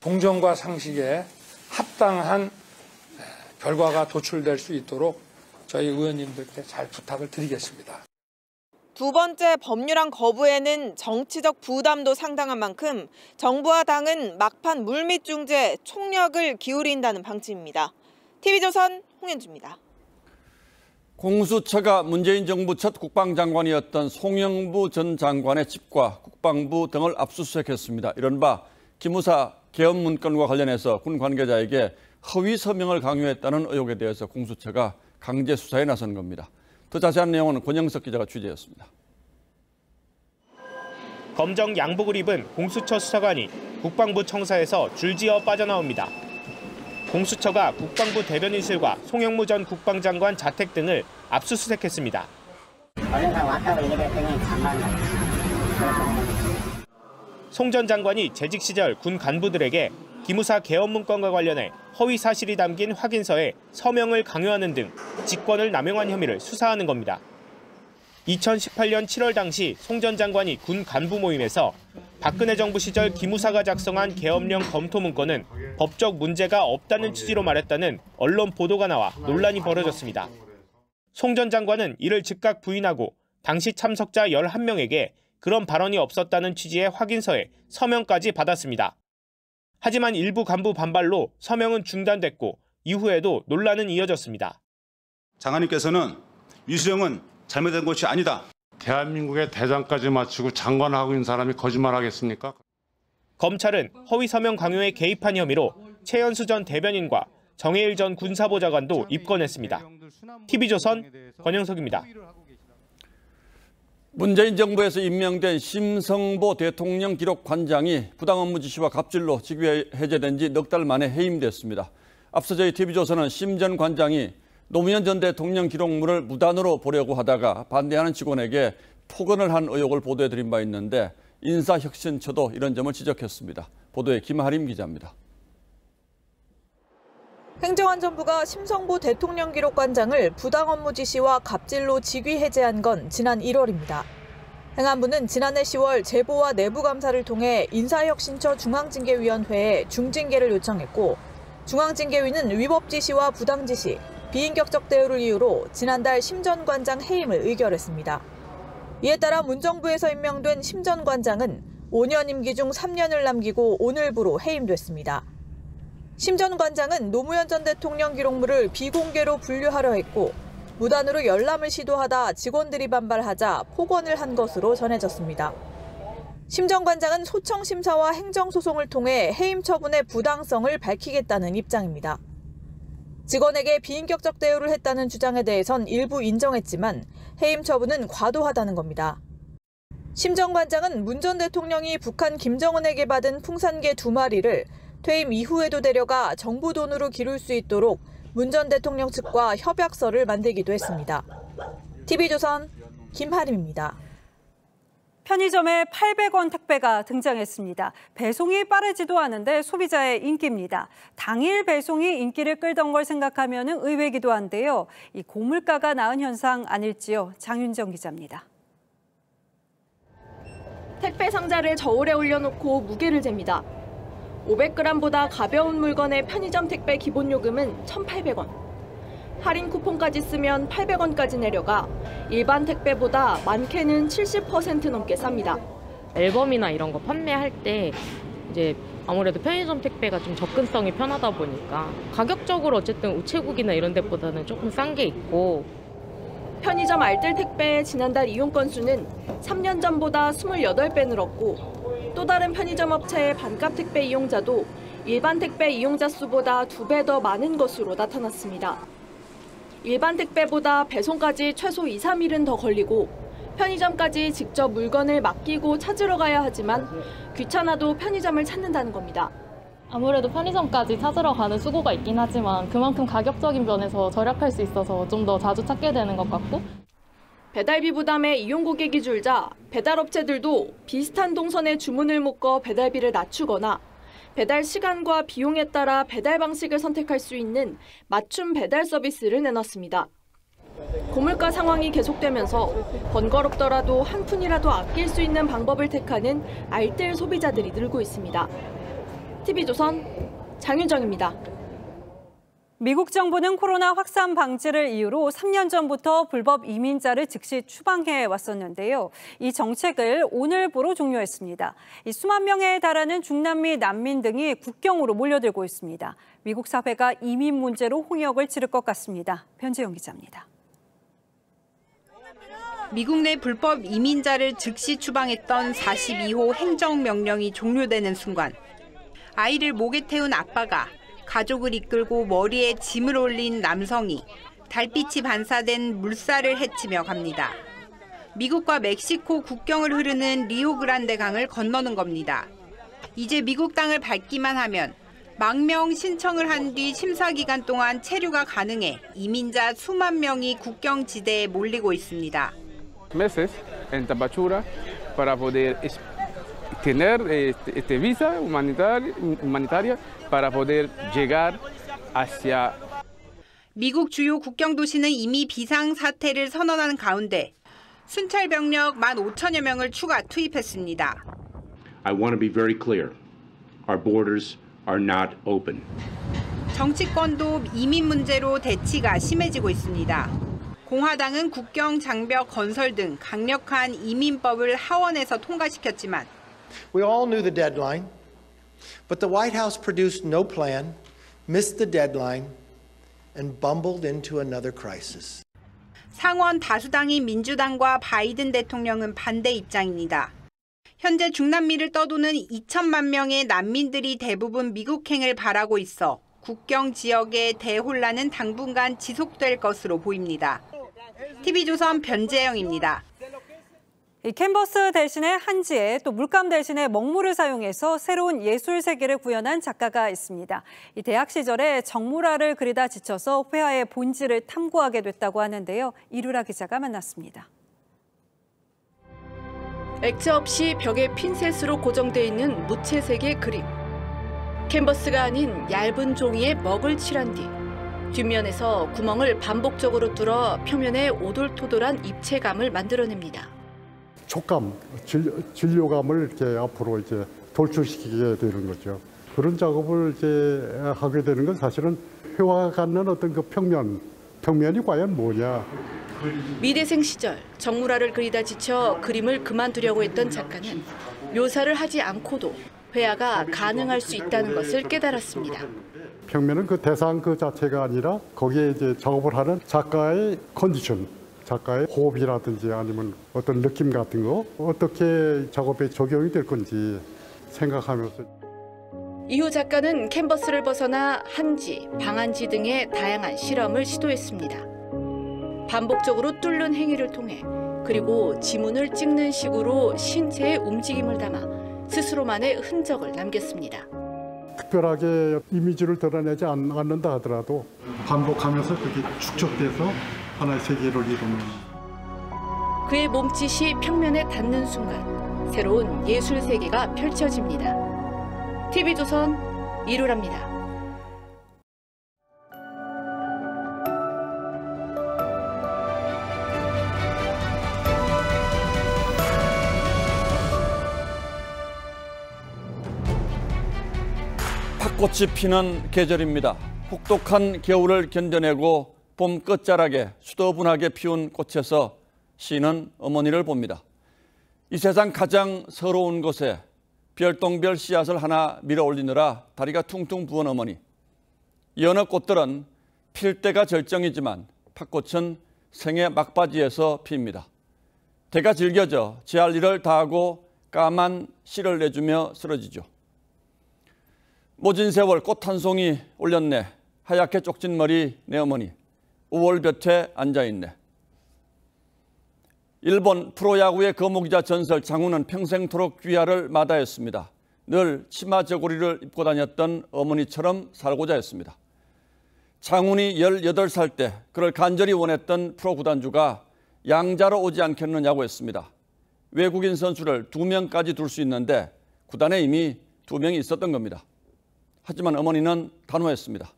Speaker 4: 공정과 상식에 합당한 결과가 도출될 수 있도록 저희 의원님들께 잘 부탁을 드리겠습니다.
Speaker 2: 두 번째 법률안 거부에는 정치적 부담도 상당한 만큼 정부와 당은 막판 물밑 중재에 총력을 기울인다는 방침입니다. TV조선 홍현주입니다.
Speaker 1: 공수처가 문재인 정부 첫 국방장관이었던 송영부 전 장관의 집과 국방부 등을 압수수색했습니다. 이른바 기무사 개업 문건과 관련해서 군 관계자에게 허위 서명을 강요했다는 의혹에 대해서 공수처가 강제 수사에 나선 겁니다. 더 자세한 내용은 권영석 기자가 취재했습니다.
Speaker 5: 검정 양복을 입은 공수처 수사관이 국방부 청사에서 줄지어 빠져나옵니다. 공수처가 국방부 대변인실과 송영무 전 국방장관 자택 등을 압수수색했습니다.
Speaker 18: 언론사 왔다고 얘기했더니 잠만
Speaker 5: 송 전 장관이 재직 시절 군 간부들에게 기무사 개업 문건과 관련해 허위 사실이 담긴 확인서에 서명을 강요하는 등 직권을 남용한 혐의를 수사하는 겁니다. 2018년 7월 당시 송 전 장관이 군 간부 모임에서 박근혜 정부 시절 기무사가 작성한 계엄령 검토 문건은 법적 문제가 없다는 취지로 말했다는 언론 보도가 나와 논란이 벌어졌습니다. 송 전 장관은 이를 즉각 부인하고 당시 참석자 11명에게 그런 발언이 없었다는 취지의 확인서에 서명까지 받았습니다. 하지만 일부 간부 반발로 서명은 중단됐고 이후에도 논란은 이어졌습니다.
Speaker 11: 장관님께서는 위수령은 잘못된 것이 아니다.
Speaker 19: 대한민국의 대장까지 마치고 장관하고 있는 사람이 거짓말하겠습니까?
Speaker 5: 검찰은 허위 서명 강요에 개입한 혐의로 최연수 전 대변인과 정해일 전 군사보좌관도 입건했습니다. TV조선 권영석입니다.
Speaker 1: 문재인 정부에서 임명된 심성보 대통령 기록관장이 부당업무 지시와 갑질로 직위 해제된 지 넉 달 만에 해임됐습니다. 앞서 저희 TV조선은 심 전 관장이 노무현 전 대통령 기록물을 무단으로 보려고 하다가 반대하는 직원에게 폭언을 한 의혹을 보도해드린 바 있는데 인사혁신처도 이런 점을 지적했습니다. 보도에 김하림 기자입니다.
Speaker 2: 행정안전부가 심성보 대통령 기록관장을 부당업무 지시와 갑질로 직위 해제한 건 지난 1월입니다. 행안부는 지난해 10월 제보와 내부감사를 통해 인사혁신처 중앙징계위원회에 중징계를 요청했고 중앙징계위는 위법 지시와 부당 지시, 비인격적 대우를 이유로 지난달 심 전 관장 해임을 의결했습니다. 이에 따라 문정부에서 임명된 심 전 관장은 5년 임기 중 3년을 남기고 오늘부로 해임됐습니다. 심 전 관장은 노무현 전 대통령 기록물을 비공개로 분류하려 했고 무단으로 열람을 시도하다 직원들이 반발하자 폭언을 한 것으로 전해졌습니다. 심 전 관장은 소청 심사와 행정소송을 통해 해임 처분의 부당성을 밝히겠다는 입장입니다. 직원에게 비인격적 대우를 했다는 주장에 대해선 일부 인정했지만 해임 처분은 과도하다는 겁니다. 심 전 관장은 문 전 대통령이 북한 김정은에게 받은 풍산개 2마리를 퇴임 이후에도 데려가 정부 돈으로 기를 수 있도록 문 전 대통령 측과 협약서를 만들기도 했습니다. TV조선 김하림입니다.
Speaker 6: 편의점에 800원 택배가 등장했습니다. 배송이 빠르지도 않은데 소비자의 인기입니다. 당일 배송이 인기를 끌던 걸 생각하면 의외기도 한데요. 이 고물가가 낳은 현상 아닐지요? 장윤정 기자입니다.
Speaker 9: 택배 상자를 저울에 올려놓고 무게를 잽니다. 500g보다 가벼운 물건의 편의점 택배 기본 요금은 1,800원. 할인 쿠폰까지 쓰면 800원까지 내려가 일반 택배보다 많게는 70% 넘게 쌉니다.
Speaker 7: 앨범이나 이런 거 판매할 때 이제 아무래도 편의점 택배가 좀 접근성이 편하다 보니까 가격적으로 어쨌든 우체국이나 이런 데보다는 조금 싼 게 있고.
Speaker 9: 편의점 알뜰 택배의 지난달 이용 건수는 3년 전보다 28배 늘었고 또 다른 편의점 업체의 반값 택배 이용자도 일반 택배 이용자 수보다 2배 더 많은 것으로 나타났습니다. 일반 택배보다 배송까지 최소 2, 3일은 더 걸리고 편의점까지 직접 물건을 맡기고 찾으러 가야 하지만 귀찮아도 편의점을 찾는다는 겁니다.
Speaker 7: 아무래도 편의점까지 찾으러 가는 수고가 있긴 하지만 그만큼 가격적인 면에서 절약할 수 있어서 좀 더 자주 찾게 되는 것 같고.
Speaker 9: 배달비 부담에 이용 고객이 줄자 배달업체들도 비슷한 동선에 주문을 묶어 배달비를 낮추거나 배달 시간과 비용에 따라 배달 방식을 선택할 수 있는 맞춤 배달 서비스를 내놨습니다. 고물가 상황이 계속되면서 번거롭더라도 한 푼이라도 아낄 수 있는 방법을 택하는 알뜰 소비자들이 늘고 있습니다. TV조선 장윤정입니다.
Speaker 6: 미국 정부는 코로나 확산 방지를 이유로 3년 전부터 불법 이민자를 즉시 추방해 왔었는데요. 이 정책을 오늘부로 종료했습니다. 이 수만 명에 달하는 중남미 난민 등이 국경으로 몰려들고 있습니다. 미국 사회가 이민 문제로 홍역을 치를 것 같습니다. 변재영 기자입니다.
Speaker 8: 미국 내 불법 이민자를 즉시 추방했던 42호 행정명령이 종료되는 순간 아이를 목에 태운 아빠가 가족을 이끌고 머리에 짐을 올린 남성이 달빛이 반사된 물살을 헤치며 갑니다. 미국과 멕시코 국경을 흐르는 리오그란데 강을 건너는 겁니다. 이제 미국 땅을 밟기만 하면 망명 신청을 한 뒤 심사 기간 동안 체류가 가능해 이민자 수만 명이 국경 지대에 몰리고 있습니다.
Speaker 12: meses en Tapachula para poder tener visa humanitaria para poder llegar hacia.
Speaker 8: 미국 주요 국경 도시는 이미 비상 사태를 선언한 가운데 순찰 병력 15,000여 명을 추가 투입했습니다.
Speaker 20: I want to be very clear. Our borders are not open.
Speaker 8: 정치권도 이민 문제로 대치가 심해지고 있습니다. 공화당은 국경 장벽 건설 등 강력한 이민법을 하원에서 통과시켰지만
Speaker 21: We all knew the deadline, but the White House produced no plan, missed the deadline, and bumbled into another crisis.
Speaker 8: 상원 다수당인 민주당과 바이든 대통령은 반대 입장입니다. 현재 중남미를 떠도는 2천만 명의 난민들이 대부분 미국행을 바라고 있어 국경 지역의 대혼란은 당분간 지속될 것으로 보입니다. TV조선 변재영입니다.
Speaker 6: 이 캔버스 대신에 한지에 또 물감 대신에 먹물을 사용해서 새로운 예술 세계를 구현한 작가가 있습니다. 이 대학 시절에 정물화를 그리다 지쳐서 회화의 본질을 탐구하게 됐다고 하는데요. 이루라 기자가 만났습니다.
Speaker 13: 액체 없이 벽에 핀셋으로 고정돼 있는 무채색의 그림. 캔버스가 아닌 얇은 종이에 먹을 칠한 뒤 뒷면에서 구멍을 반복적으로 뚫어 표면에 오돌토돌한 입체감을 만들어냅니다.
Speaker 23: 촉감, 진료감을 이렇게 앞으로 이제 돌출시키게 되는 거죠. 그런 작업을 이제 하게 되는 건 사실은 회화가 갖는 어떤 그 평면, 평면이 과연 뭐냐.
Speaker 8: 미대생 시절 정물화를 그리다 지쳐 그림을 그만두려고 했던 작가는 묘사를 하지 않고도 회화가 가능할 수 있다는 것을 깨달았습니다.
Speaker 23: 평면은 그 대상 그 자체가 아니라 거기에 이제 작업을 하는 작가의 컨디션, 작가의 호흡이라든지 아니면 어떤 느낌 같은 거 어떻게 작업에 적용이 될 건지 생각하면서.
Speaker 8: 이후 작가는 캔버스를 벗어나 한지, 방한지 등의 다양한 실험을 시도했습니다. 반복적으로 뚫는 행위를 통해 그리고 지문을 찍는 식으로 신체의 움직임을 담아 스스로만의 흔적을 남겼습니다.
Speaker 23: 특별하게 이미지를 드러내지 않는다 하더라도 반복하면서 그게 축적돼서 하나의 세계를 이루는.
Speaker 8: 그의 몸짓이 평면에 닿는 순간 새로운 예술 세계가 펼쳐집니다. TV조선 이루라입니다.
Speaker 1: 팥꽃이 피는 계절입니다. 혹독한 겨울을 견뎌내고 봄 끝자락에 수더분하게 피운 꽃에서 시는 어머니를 봅니다. 이 세상 가장 서러운 곳에 별똥별 씨앗을 하나 밀어 올리느라 다리가 퉁퉁 부은 어머니. 여느 꽃들은 필 때가 절정이지만 팥꽃은 생의 막바지에서 핍니다. 대가 질겨져 제 할 일을 다하고 까만 씨를 내주며 쓰러지죠. 모진 세월 꽃 한 송이 올렸네. 하얗게 쪽진 머리 내 어머니. 우월볕에 앉아있네. 일본 프로야구의 거목이자 전설 장훈은 평생토록 귀하를 마다했습니다. 늘 치마 저고리를 입고 다녔던 어머니처럼 살고자 했습니다. 장훈이 18살 때 그를 간절히 원했던 프로구단주가 양자로 오지 않겠느냐고 했습니다. 외국인 선수를 2명까지 둘 수 있는데 구단에 이미 2명이 있었던 겁니다. 하지만 어머니는 단호했습니다.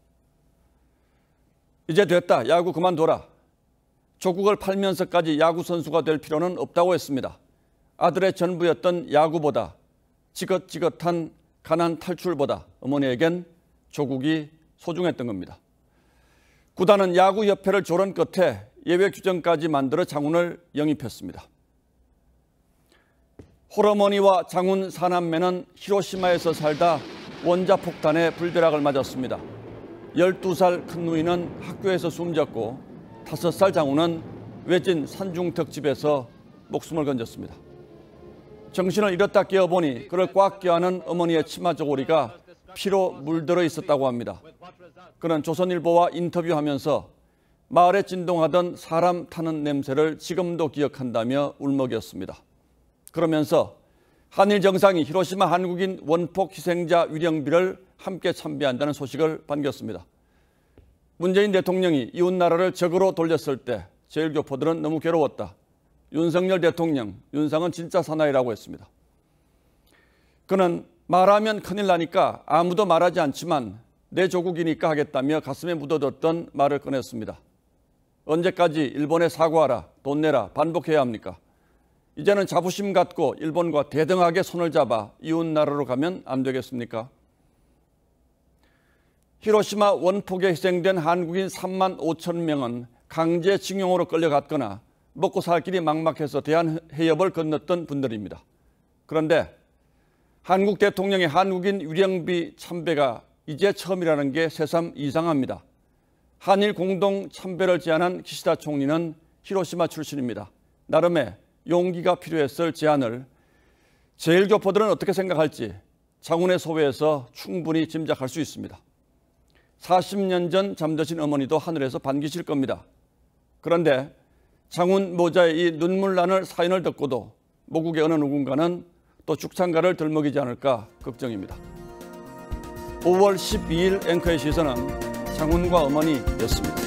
Speaker 1: 이제 됐다. 야구 그만둬라. 조국을 팔면서까지 야구 선수가 될 필요는 없다고 했습니다. 아들의 전부였던 야구보다 지긋지긋한 가난 탈출보다 어머니에겐 조국이 소중했던 겁니다. 구단은 야구협회를 조론 끝에 예외 규정까지 만들어 장훈을 영입했습니다. 홀어머니와 장훈 사남매는 히로시마에서 살다 원자폭탄에 불벼락을 맞았습니다. 12살 큰 누이는 학교에서 숨졌고 5살 장훈은 외진 산중턱집에서 목숨을 건졌습니다. 정신을 잃었다 깨어보니 그를 꽉 껴안은 어머니의 치마 저고리가 피로 물들어 있었다고 합니다. 그는 조선일보와 인터뷰하면서 마을에 진동하던 사람 타는 냄새를 지금도 기억한다며 울먹였습니다. 그러면서 한일 정상이 히로시마 한국인 원폭 희생자 위령비를 함께 참배한다는 소식을 반겼습니다. 문재인 대통령이 이웃 나라를 적으로 돌렸을 때 제일교포들은 너무 괴로웠다. 윤석열 대통령, 윤상은 진짜 사나이라고 했습니다. 그는 말하면 큰일 나니까 아무도 말하지 않지만 내 조국이니까 하겠다며 가슴에 묻어뒀던 말을 꺼냈습니다. 언제까지 일본에 사과하라, 돈 내라, 반복해야 합니까? 이제는 자부심 갖고 일본과 대등하게 손을 잡아 이웃 나라로 가면 안 되겠습니까? 히로시마 원폭에 희생된 한국인 3만 5천 명은 강제징용으로 끌려갔거나 먹고 살 길이 막막해서 대한해협을 건넜던 분들입니다. 그런데 한국 대통령의 한국인 위령비 참배가 이제 처음이라는 게 새삼 이상합니다. 한일 공동 참배를 제안한 기시다 총리는 히로시마 출신입니다. 나름의 용기가 필요했을 제안을 제일교포들은 어떻게 생각할지 장훈의 소회에서 충분히 짐작할 수 있습니다. 40년 전 잠드신 어머니도 하늘에서 반기실 겁니다. 그런데 장훈 모자의 이 눈물 나는 사연을 듣고도 모국의 어느 누군가는 또 죽창가를 들먹이지 않을까 걱정입니다. 5월 12일 앵커의 시선은 장훈과 어머니였습니다.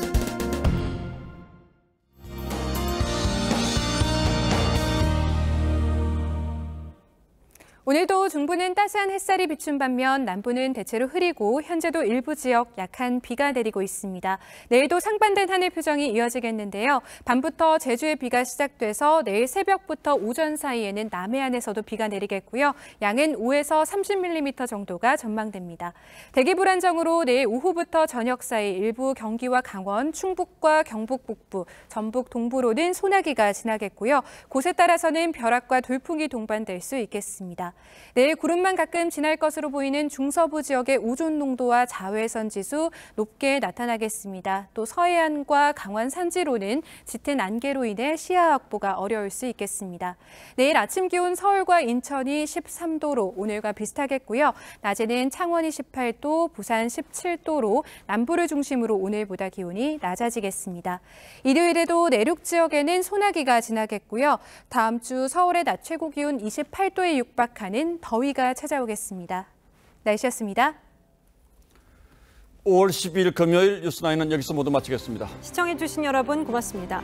Speaker 3: 오늘도 중부는 따스한 햇살이 비춘 반면 남부는 대체로 흐리고 현재도 일부 지역 약한 비가 내리고 있습니다. 내일도 상반된 하늘 표정이 이어지겠는데요. 밤부터 제주에 비가 시작돼서 내일 새벽부터 오전 사이에는 남해안에서도 비가 내리겠고요. 양은 5에서 30mm 정도가 전망됩니다. 대기 불안정으로 내일 오후부터 저녁 사이 일부 경기와 강원, 충북과 경북 북부, 전북 동부로는 소나기가 지나겠고요. 곳에 따라서는 벼락과 돌풍이 동반될 수 있겠습니다. 내일 구름만 가끔 지날 것으로 보이는 중서부 지역의 오존 농도와 자외선 지수 높게 나타나겠습니다. 또 서해안과 강원 산지로는 짙은 안개로 인해 시야 확보가 어려울 수 있겠습니다. 내일 아침 기온 서울과 인천이 13도로 오늘과 비슷하겠고요. 낮에는 창원이 18도, 부산 17도로 남부를 중심으로 오늘보다 기온이 낮아지겠습니다. 일요일에도 내륙 지역에는 소나기가 지나겠고요. 다음 주 서울의 낮 최고 기온 28도에 육박하는 더위가 찾아오겠습니다. 날씨였습니다.
Speaker 1: 5월 12일 금요일 뉴스9는 여기서 모두 마치겠습니다.
Speaker 3: 시청해주신 여러분 고맙습니다.